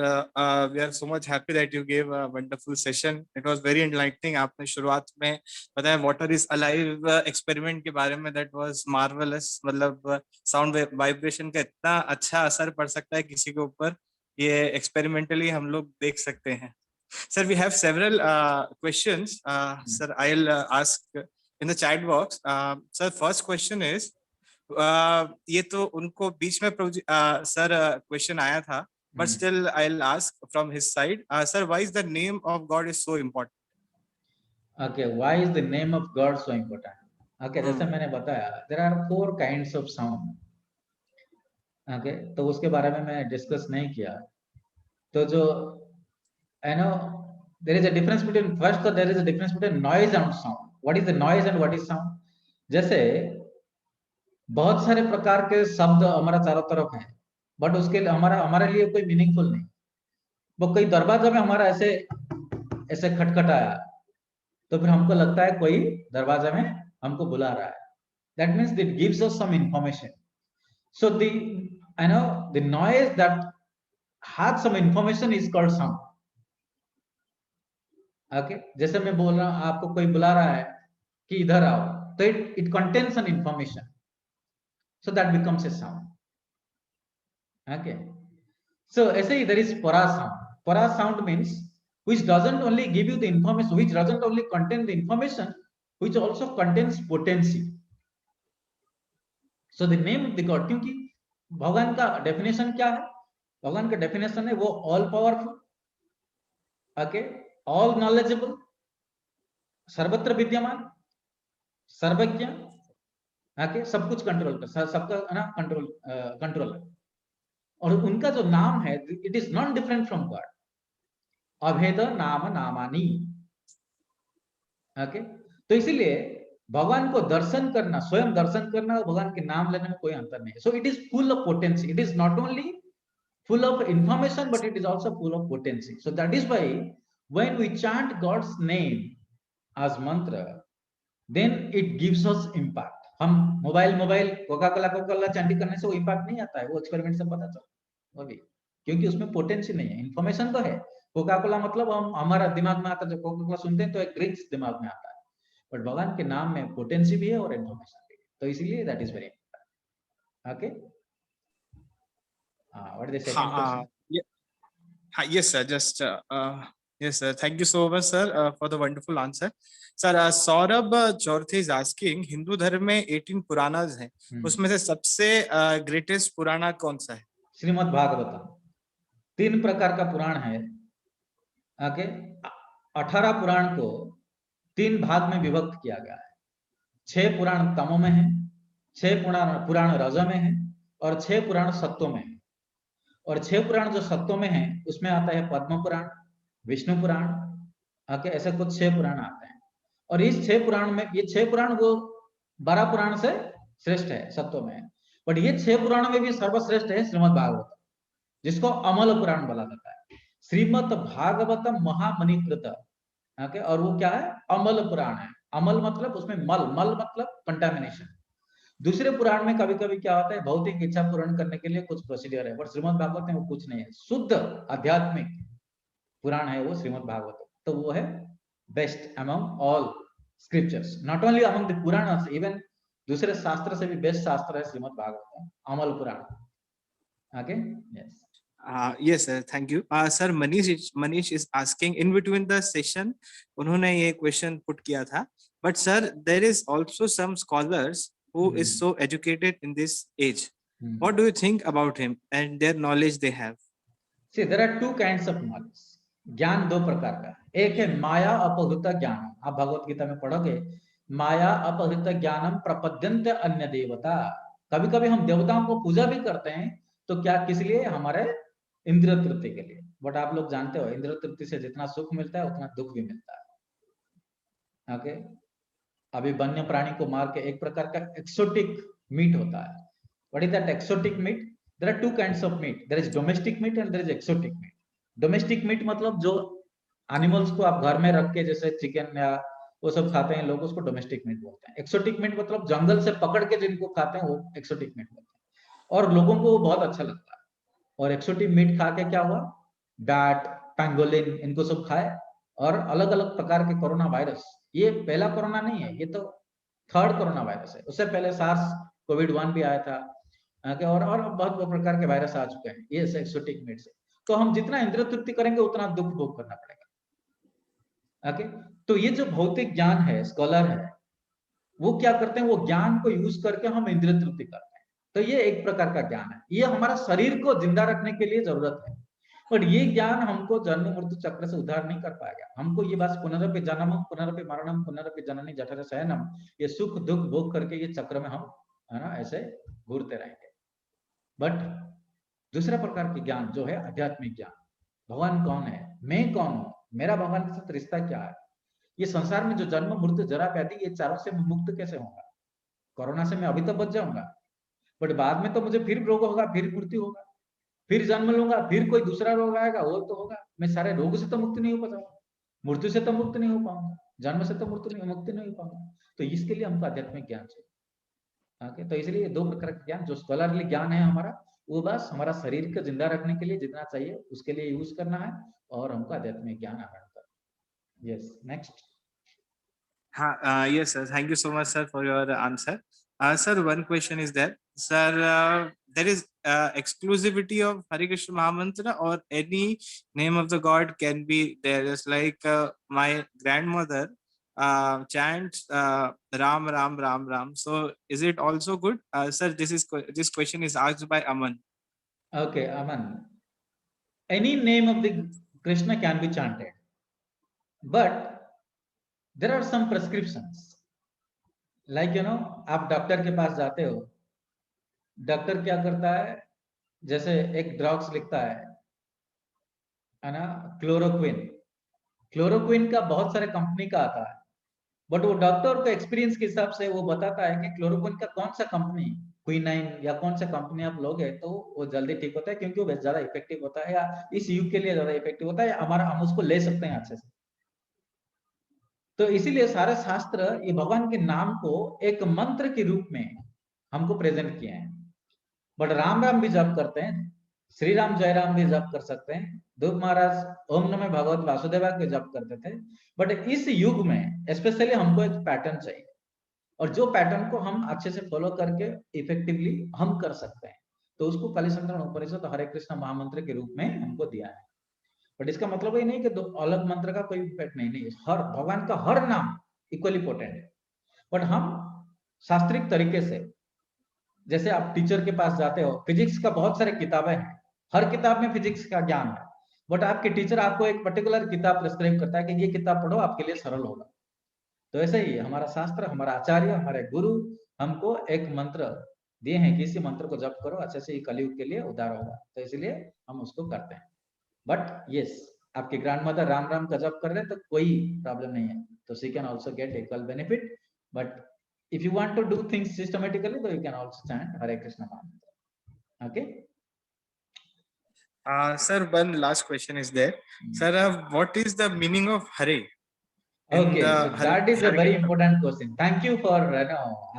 we are so much happy that you gave a wonderful session. It was very enlightening. आपने शुरुआत में बताया water is alive experiment के बारे में, that was marvelous. मतलब sound vibration का इतना अच्छा असर पड़ सकता है किसी के ऊपर, ये experimentally हम लोग देख सकते हैं. Sir, we have several questions. Sir, I'll ask in the chat box. Sir, first question is, ये तो उनको बीच में सर क्वेश्चन आया था, but still I'll ask from his side. Sir, why is the name of God is so important? Okay, why is the name of God so important? Okay, जैसे मैंने बताया, there are 4 kinds of sound. Okay, तो उसके बारे में मैं discuss नहीं किया. तो जो there is a difference between, first there is a difference between noise and sound. What is the noise and what is sound? जैसे बहुत सारे प्रकार के शब्द हमारा चारों तरफ है, बट उसके लिए हमारे लिए कोई मीनिंगफुल नहीं. वो कोई दरवाजा में हमारा ऐसे ऐसे खटखटाया तो फिर हमको लगता है कोई दरवाजा में हमको बुला रहा है. That means it gives us some information. So the noise that had some information is called sound. Okay, जैसे मैं बोल रहा हूँ, आपको कोई बुला रहा है कि इधर आओ, तो it contains an information. So that becomes a sound. Okay. So ऐसे ही there is para sound. Para sound means which doesn't only give you the information, which doesn't only contain the information, which also contains potency. So the name of the God, क्योंकि भगवान का definition क्या है? भगवान का definition है वो all powerful, okay, all knowledgeable, सर्वत्र विद्यमान, सर्वज्ञ, ओके, सब कुछ कंट्रोल कर, सबका ना कंट्रोल है. और उनका जो नाम है, it is not different from God. अभेद नाम नामानी. ओके, तो इसीलिए भगवान को दर्शन करना, स्वयं दर्शन करना और भगवान के नाम लेने में कोई अंतर नहीं है. So it is full of potency. It is not only full of information, but it is also full of potency. So that is why when we chant God's name as mantra, then it gives us impact. हम mobile Coca Cola chanting करने से वो impact नहीं आता है, वो experiment से पता चला वो भी, क्योंकि उसमें पोटेंसी नहीं है. इन्फॉर्मेशन तो है. कोका कोला मतलब हम हमारा दिमाग में आता है, जब कोका कोला सुनते हैं तो एक ड्रिंक्स दिमाग में आता है, बट भगवान के नाम में पोटेंसी भी है और इन्फॉर्मेशन भी है. तो इसीलिए that is very important. Okay, what is the second question? Yes, sir. Just yes, sir. Thank you so much, sir, for the wonderful answer. Sir, Saurabh Chौथे is asking, Hindu धर्म में 18 पुराणास हैं, उसमें से सबसे ग्रेटेस्ट पुराना कौन सा है? श्रीमद् भागवतम. 3 प्रकार का पुराण है. ओके, 18 पुराण को 3 भाग में विभक्त किया गया है. 6 पुराण तमो में है, 6 पुराण रज में है और 6 पुराण सत्व में है. और 6 पुराण जो सत्व में है उसमें आता है पद्म पुराण, विष्णु पुराण, ओके, ऐसे कुछ 6 पुराण आते हैं. और इस 6 पुराण में, ये 6 पुराण वो 12 पुराण से श्रेष्ठ है, सत्व में है. बट ये 6 पुराण में भी सर्वश्रेष्ठ है श्रीमद् भागवत, जिसको अमल पुराण बोला जाता है. श्रीमद् भागवतम महामणिकृत, ओके, और वो क्या है? अमल पुराण है. अमल मतलब उसमें मल मतलब कंटामिनेशन. दूसरे पुराण में कभी कभी क्या होता है, भौतिक इच्छा पूर्ण करने के लिए कुछ प्रोसीजर है, बट श्रीमद् भागवत में वो कुछ नहीं है. शुद्ध आध्यात्मिक पुराण है वो श्रीमद् भागवत. तो वो है best among all scriptures, not only among the Purana, even दूसरे शास्त्र से भी बेस्ट शास्त्र है Shrimad Bhagavat, Amal Purana. Okay, yes. Yes, sir. Thank you. Sir, Manish is asking, in between the session, उन्होंने ये question put किया था. But sir, there is also some scholars who is so educated in this age. What do you think about him and their knowledge they have? See, there are 2 kinds of knowledge. ज्ञान 2 प्रकार का. एक है माया अपहृत ज्ञान. आप भगवत गीता में पढ़ोगे, माया अपहृत ज्ञानम प्रपद्यन्ते अन्य देवता. कभी कभी हम देवताओं को पूजा भी करते हैं, तो क्या, किस लिए? हमारे इंद्रिय तृप्ति के लिए. बट आप लोग जानते हो, इंद्रिय तृप्ति से जितना सुख मिलता है उतना दुख भी मिलता है. ओके, अभी वन्य प्राणी को मार के एक प्रकार का एक्सोटिक मीट होता है. What is that exotic meat? There are 2 kinds of meat. There is domestic meat and there is exotic meat. Domestic meat मतलब जो एनिमल्स को आप घर में रख के जैसे चिकन या वो सब खाते हैं लोग, उसको डोमेस्टिक मीट बोलते हैं। एक्सोटिक मीट मतलब जंगल से पकड़ के जिनको खाते हैं वो एक्सोटिक मीट बोलते हैं, और लोगों को वो बहुत अच्छा लगता है। और एक्सोटिक मीट खा के क्या हुआ, बैट, पैंगोलिन, इनको सब खाए, और अलग अलग प्रकार के कोरोना वायरस, ये पहला कोरोना नहीं है, ये तो थर्ड कोरोना वायरस है। उससे पहले सार्स कोविड-1 भी आया था, और बहुत प्रकार के वायरस आ चुके हैं ये एक्सोटिक मीट से। तो हम जितना इंद्रिय तृप्ति करेंगे उतना दुख भोग करना पड़ेगा। ओके, तो ये जो भौतिक ज्ञान है, स्कॉलर है, वो क्या करते हैं, वो ज्ञान को यूज करके हम इंद्रिय तृप्ति करते हैं। तो ये एक प्रकार का ज्ञान है, ये हमारा शरीर को जिंदा रखने के लिए जरूरत है, पर ये ज्ञान हमको जन्म मृत्यु चक्र से उद्धार नहीं कर पाएगा। हमको ये बस पुनरपि जन्मम पुनरपि मरणम पुनरपि जननी जठर शयनम, ये सुख दुख भोग करके ये चक्र में हम, है ना, ऐसे घूरते रहेंगे। बट दूसरा प्रकार की ज्ञान जो है आध्यात्मिक ज्ञान, भगवान कौन है, मैं कौन हूं, मेरा भगवान के साथ रिश्ता क्या है, ये संसार में जो जन्म मृत्यु जरा व्याधि, ये चारों से मुक्त कैसे होगा। कोरोना से मैं अभी तो बच जाऊंगा, बट बाद में तो मुझे फिर रोग होगा, फिर मृत्यु होगा, फिर जन्म लूंगा, फिर कोई दूसरा रोग आएगा, वो तो होगा। मैं सारे रोग से तो मुक्त नहीं हो पाऊंगा, मृत्यु से तो मुक्त नहीं हो पाऊंगा, जन्म से तो मुक्त नहीं हो पाऊंगा। तो इसके लिए हमको आध्यात्मिक ज्ञान चाहिए। ओके, तो इसलिए दो प्रकार का ज्ञान, जो स्कॉलरली ज्ञान है हमारा, वो बस हमारा शरीर को जिंदा रखने के लिए जितना चाहिए उसके लिए यूज करना है, और हमको आध्यात्मिक ज्ञान आना है। Yes, next. Yes, sir. Thank you so much, sir, for your answer. Sir, one question is there. Sir, there is exclusivity of Hare Krishna Mahamantra, or any name of the God can be there. Just like my grandmother chants Ram, Ram, Ram, Ram. So, is it also good? Sir, this question is asked by Aman. Okay, Aman. Any name of the Krishna can be chanted, but there are some prescriptions. Like आप doctor के पास जाते हो, doctor क्या करता है, जैसे एक drugs लिखता है ना, क्लोरोक्विन। क्लोरोक्विन का बहुत सारे कंपनी का आता है, बट वो डॉक्टर को एक्सपीरियंस के हिसाब से वो बताता है कि क्लोरोक्विन का कौन सा कंपनी, क्विनाइन या कौन सा कंपनी आप लोगे तो वो जल्दी ठीक होता है, क्योंकि वो ज्यादा इफेक्टिव होता है, या इस युग के लिए ज्यादा इफेक्टिव होता है, या हम उसको ले सकते हैं अच्छे से। तो इसीलिए सारे शास्त्र ये भगवान के नाम को एक मंत्र के रूप में हमको प्रेजेंट किए हैं। बट राम राम भी जप करते हैं, श्री राम जय राम भी जप कर सकते हैं, ध्रुव महाराज ओम नमः भगवत वासुदेवा के जप करते थे। बट इस युग में स्पेशली हमको एक पैटर्न चाहिए, और जो पैटर्न को हम अच्छे से फॉलो करके इफेक्टिवली हम कर सकते हैं, तो उसको कलिसंतरण उपनिषद हरे कृष्ण महामंत्र के रूप में हमको दिया है। बट इसका मतलब ये नहीं कि दो अलग मंत्र का कोई इफेक्ट नहीं, हर भगवान का हर नाम इक्वली पोटेंट है। बट हम शास्त्रिक तरीके से, जैसे आप टीचर के पास जाते हो, फिजिक्स का बहुत सारे किताबें हैं, हर किताब में फिजिक्स का ज्ञान है, बट आपके टीचर आपको एक पर्टिकुलर किताब प्रिस्क्राइब करता है कि ये किताब पढ़ो, आपके लिए सरल होगा। तो ऐसे ही हमारा शास्त्र, हमारा आचार्य, हमारे गुरु हमको एक मंत्र दिए हैं कि इसी मंत्र को जप करो, अच्छे से कलयुग के लिए उद्धार होगा, तो इसलिए हम उसको करते हैं। बट यस, आपकी ग्रैंडमदर राम राम का जप कर रहे हैं तो कोई प्रॉब्लम नहीं है, तो she can also get equal benefit. But if you want to do things systematically, so you can also chant Hare Krishna mantra. Okay. Sir, one last question is there. Sir, what is the meaning of Hare? Okay, so that is a very important question. Thank you for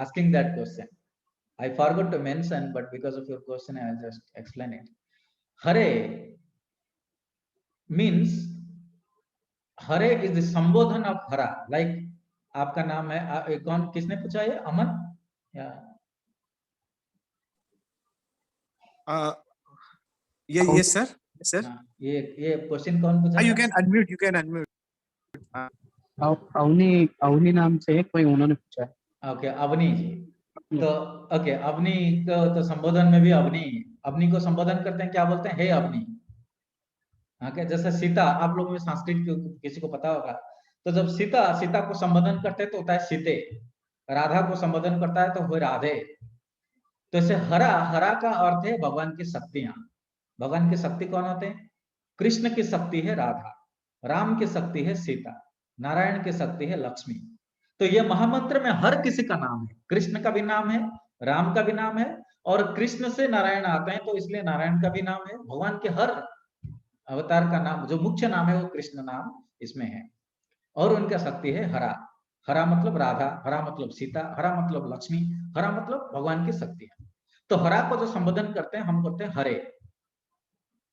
asking that question. I forgot to mention, but because of your question, I will just explain it. Hare means, Hare is the Sambodhan of Hara. Like आपका नाम है, कौन किसने पूछा है, अमन या? Yes sir. Yes sir. ये question कौन पूछा? You can unmute. You can unmute. Avani नाम से कोई उन्होंने पूछा है। ओके, अवनी जी। तो ओके, अवनी को तो संबोधन में भी अवनी को संबोधन करते हैं, क्या बोलते हैं, हे अवनी। ओके, जैसे सीता, आप लोगों में संस्कृत किसी को पता होगा, तो जब सीता को संबोधन करते हैं तो होता है सीते, राधा को संबोधन करता है तो हो राधे। तो ऐसे हरा का अर्थ है भगवान की शक्तियां। भगवान की शक्ति कौन होते हैं? कृष्ण की शक्ति है राधा, राम की शक्ति है सीता, नारायण की शक्ति है लक्ष्मी। तो ये महामंत्र में हर किसी का नाम है, कृष्ण का भी नाम है, राम का भी नाम है, और कृष्ण से नारायण आते हैं तो इसलिए नारायण का भी नाम है। भगवान के हर अवतार का नाम, जो मुख्य नाम है वो कृष्ण नाम, इसमें है। और उनका शक्ति है हरा। हरा मतलब राधा, हरा मतलब सीता, हरा मतलब लक्ष्मी, हरा मतलब भगवान की शक्ति है। तो हरा को जो संबोधन करते हैं हम बोलते हैं हरे।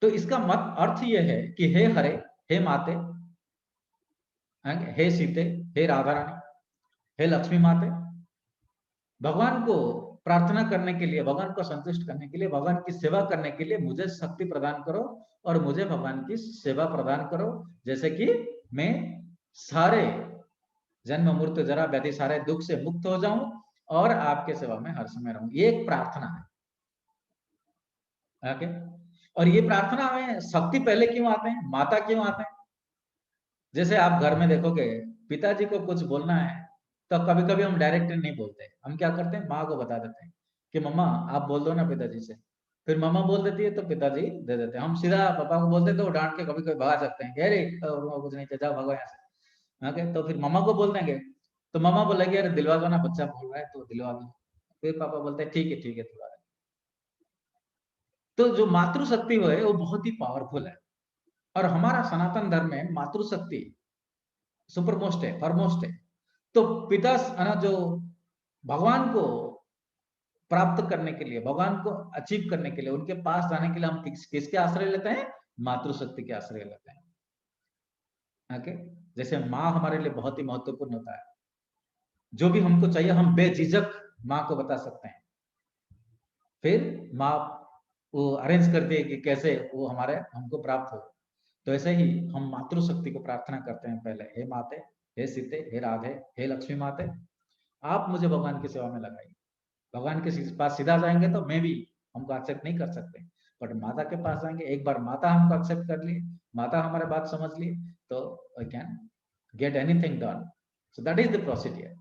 तो इसका मत अर्थ ये है कि हे हरे, हे माते, हे सीते, हे राधा रानी, हे लक्ष्मी माते, भगवान को प्रार्थना करने के लिए, भगवान को संतुष्ट करने के लिए, भगवान की सेवा करने के लिए मुझे शक्ति प्रदान करो और मुझे भगवान की सेवा प्रदान करो, जैसे कि मैं सारे जन्म मृत्यु जरा व्याधि सारे दुख से मुक्त हो जाऊं और आपके सेवा में हर समय रहूं। ये एक प्रार्थना है। ओके, और ये प्रार्थना में शक्ति पहले क्यों आते हैं, माता क्यों आते हैं? जैसे आप घर में देखोगे पिताजी को कुछ बोलना है तो कभी कभी हम डायरेक्ट नहीं बोलते, हम क्या करते हैं, माँ को बता देते हैं कि मम्मा आप बोल दो ना पिताजी से। फिर मम्मा बोल देती है तो पिताजी दे देते हैं। हम सीधा पापा को बोलते तो डांट के कभी कभी भगा सकते हैं, अरे कुछ नहीं, जाओ भगो यहाँ से। ओके, तो फिर मम्मा को बोल देंगे तो मम्मा बोलेगी अरे दिलवा दो ना, बच्चा बोल रहा है तो दिलवा दो। फिर पापा बोलते हैं ठीक है दिलवा दो। तो जो मातृशक्ति है वो बहुत ही पावरफुल है, और हमारा सनातन धर्म में मातृशक्ति सुपरमोस्ट है, फॉरमोस्ट है। तो पिता जो भगवान को प्राप्त करने के लिए, भगवान को अचीव करने के लिए, उनके पास जाने के लिए हम किसके आश्रय लेते हैं, मातृशक्ति के आश्रय लेते हैं। ओके, जैसे माँ हमारे लिए बहुत ही महत्वपूर्ण होता है। जो भी हमको चाहिए हम बेझिझक माँ को बता सकते हैं, फिर माँ वो अरेंज करती है कि कैसे वो हमारे हमको प्राप्त हो। तो ऐसे ही हम मातृशक्ति को प्रार्थना करते हैं पहले, हे माते, हे सीते, हे राधे, हे लक्ष्मी माते, आप मुझे भगवान की सेवा में लगाइए। भगवान के पास सीधा जाएंगे तो मैं भी हमको एक्सेप्ट नहीं कर सकते, बट माता के पास जाएंगे, एक बार माता हमको एक्सेप्ट कर लिए, माता हमारे बात समझ लिए, तो I can get anything done. So that is the procedure.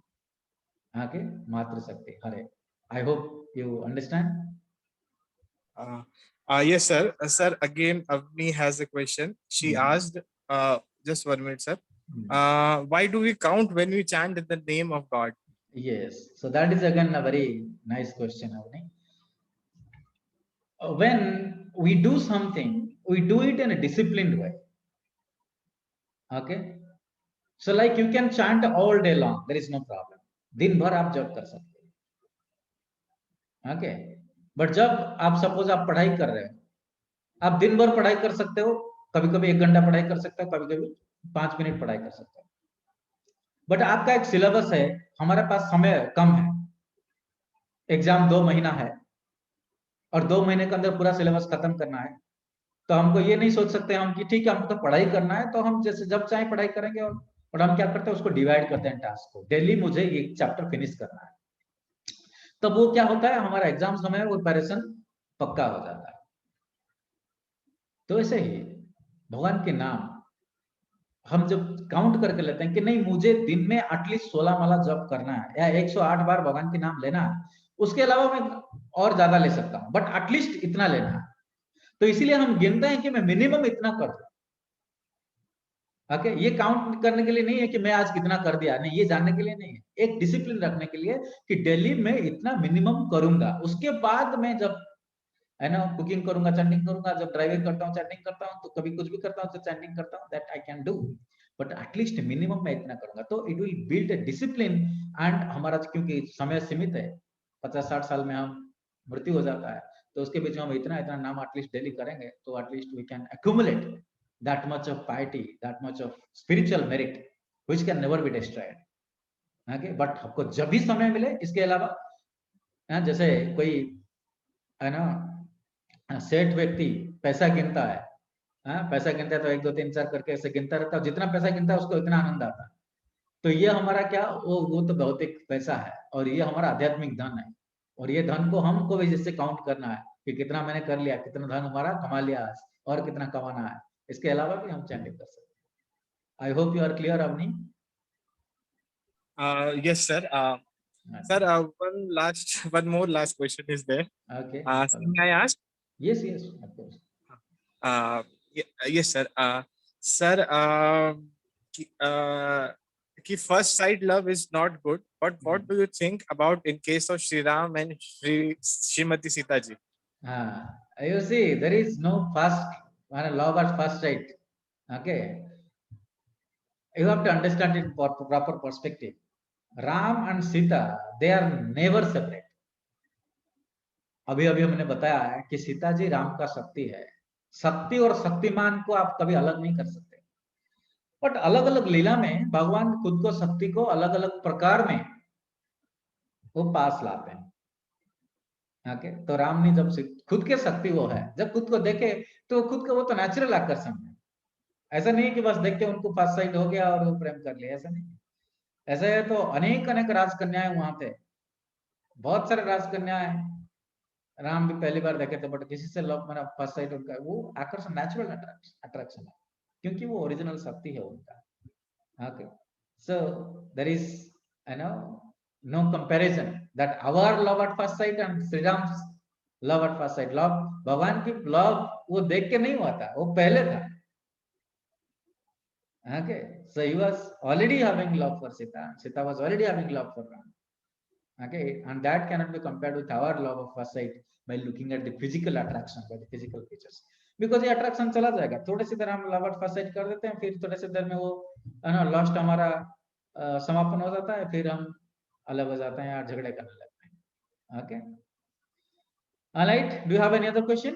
Okay, Matrishakti Hare. I hope you understand. Yes, sir. Sir, again, Avni has a question. She asked, just 1 minute, sir. Why do we count when we chant in the name of God? Yes, so that is again a very nice question, Avni. When we do something, we do it in a disciplined way. Okay, so like you can chant all day long, there is no problem. दिन भर आप जप कर सकते हैं। Okay, but जब आप suppose आप पढ़ाई कर रहे हो, आप दिन भर पढ़ाई कर सकते हो, कभी कभी 1 घंटा पढ़ाई कर सकते हो, कभी कभी 5 मिनट पढ़ाई कर सकते हो, बट आपका एक सिलेबस है, हमारे पास समय कम है, एग्जाम 2 महीना है और 2 महीने के अंदर पूरा सिलेबस खत्म करना है। तो हमको ये नहीं सोच सकते हम कि ठीक है हमको तो पढ़ाई करना है तो हम जैसे जब चाहे पढ़ाई करेंगे, और हम क्या करते हैं उसको डिवाइड करते हैं टास्क को, डेली मुझे एक चैप्टर फिनिश करना है। तब वो क्या होता है, हमारा एग्जाम समय वो प्रिपरेशन पक्का हो जाता है। तो ऐसे ही भगवान के नाम हम जब काउंट करके लेते हैं कि नहीं मुझे दिन में एटलीस्ट 16 माला जप करना है या 108 बार भगवान के नाम लेना है, उसके अलावा मैं और ज्यादा ले सकता हूं बट एटलीस्ट इतना लेना है। तो इसीलिए हम गिनते हैं कि मैं मिनिमम इतना कर दूं। ओके, ये काउंट करने के लिए नहीं है कि मैं आज कितना कर दिया, नहीं, ये जानने के लिए नहीं है, एक डिसिप्लिन रखने के लिए कि डेली मैं इतना मिनिमम करूंगा। उसके बाद मैं जब है ना कुकिंग करूंगा, चैंटिंग करूंगा, जब ड्राइविंग करता हूँ चैंटिंग करता हूँ, तो कभी कुछ भी करता हूँ तो चैंटिंग करता हूँ, that I can do, but at least minimum मैं इतना करूंगा। तो it will build a discipline. And हमारा क्योंकि समय सीमित है, 50-60 साल में हम मृत्यु हो जाता है, तो उसके बीच में हम इतना इतना नाम एटलीस्ट डेली करेंगे तो at least we can accumulate that much of piety, that much of spiritual merit which can never be destroyed. Okay, but आपको जब भी समय मिले, इसके अलावा जैसे कोई है ना सेठ व्यक्ति पैसा गिनता है, पैसा गिनता है तो 1 2 3 4 करके ऐसे गिनता रहता है, जितना पैसा गिनता है उसको इतना आनंद आता है। तो ये हमारा क्या वो तो भौतिक पैसा है, और ये हमारा आध्यात्मिक धन है, और ये धन को हमको भी जिससे काउंट करना है कि कितना मैंने कर लिया, कितना धन हमारा कमा लिया आज और कितना कमाना है। इसके अलावा भी हम चैंटिंग कर सकते हैं। I hope you are clear Avani. Yes, sir. Sir, one more last question is there. Okay. May I ask? Yes, of course. Yes, sir. Sir, ki first sight love is not good, but what do you think about in case of Shri Ram and Srimati Sita ji? You see, there is no first love at first sight. Okay. You have to understand it for proper perspective. Ram and Sita, they are never separate. अभी अभी हमने बताया है कि सीता जी राम का शक्ति है. शक्ति और शक्तिमान को आप कभी अलग नहीं कर सकते. बट अलग अलग लीला में भगवान खुद को शक्ति को अलग अलग प्रकार में वो पास लाते हैं. ओके, तो राम ने जब खुद के शक्ति वो है, जब खुद को देखे तो खुद का वो तो नेचुरल आकर्षण है. ऐसा नहीं कि बस देख के उनको फर्स्ट साइड हो गया और वो प्रेम कर लिया, ऐसा नहीं. ऐसा है तो अनेक अनेक राजकन्याएं वहां थे, बहुत सारे राजकन्याएं. राम भी पहली बार देखे थे, बट किसी से लव मेरा फर्स्ट साइड उनका वो आकर्षण नेचुरल अट्रैक्शन है, क्योंकि वो ओरिजिनल शक्ति है उनका. Okay, so there is no comparison that our love at first sight and Sri Ram's love at first sight. Love, भगवान की love वो देख के नहीं हुआ था, वो पहले था. Okay, so he was already having love for Sita. Sita was already having love for Ram. Okay, and that cannot be compared with our love of first sight by looking at the physical attraction, by the physical features. Because ये attraction चला जाएगा, थोड़े से देर हम love at first sight कर देते हैं, फिर थोड़े से देर में वो lust हमारा समापन हो जाता है, फिर हम अलग हो जाते हैं और झगड़े करने लगते हैं. Okay, alright, do you have any other question?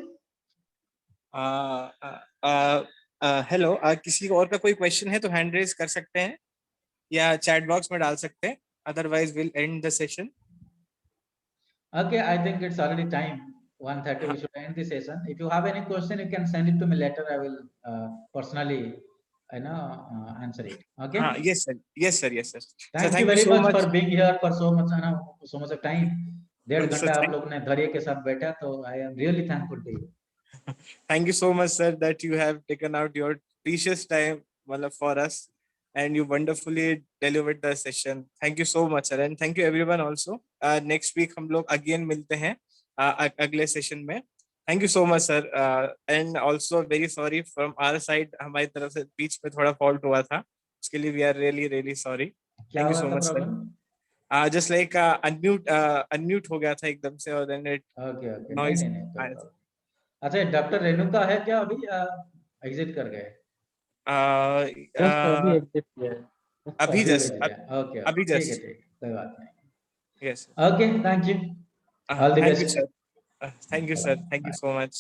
Hello, किसी और का कोई क्वेश्चन है तो हैंड रेज कर सकते हैं या चैट बॉक्स में डाल सकते हैं, otherwise will and the session. Okay, I think it's already time 1:30. we should end the session. If you have any question you can send it to me later. I will personally answer it. Okay. Yes sir, yes sir, yes sir. Thank you very so much for being here for so much of time. 1.5 घंटा आप लोग ने धैर्य के साथ बैठा, तो I am really thankful to you. Thank you so much sir that you have taken out your precious time for us and you wonderfully delivered the session. Thank you so much sir, and thank you everyone also. Next week हम लोग again मिलते हैं अगले session में. Thank you so much sir, and also very sorry from our side, हमारी तरफ से बीच में थोड़ा fault हुआ था, उसके लिए we are really sorry. Thank you so much sir. Just like unmute हो गया था एकदम से और then it noise. अच्छा, डॉक्टर रेणुका है क्या अभी एग्जिट कर गए? अभी जस्ट ओके, अभी जस्ट, ठीक है, कोई बात नहीं. Yes. Okay, thank you. All the best. Thank you sir, thank you so much.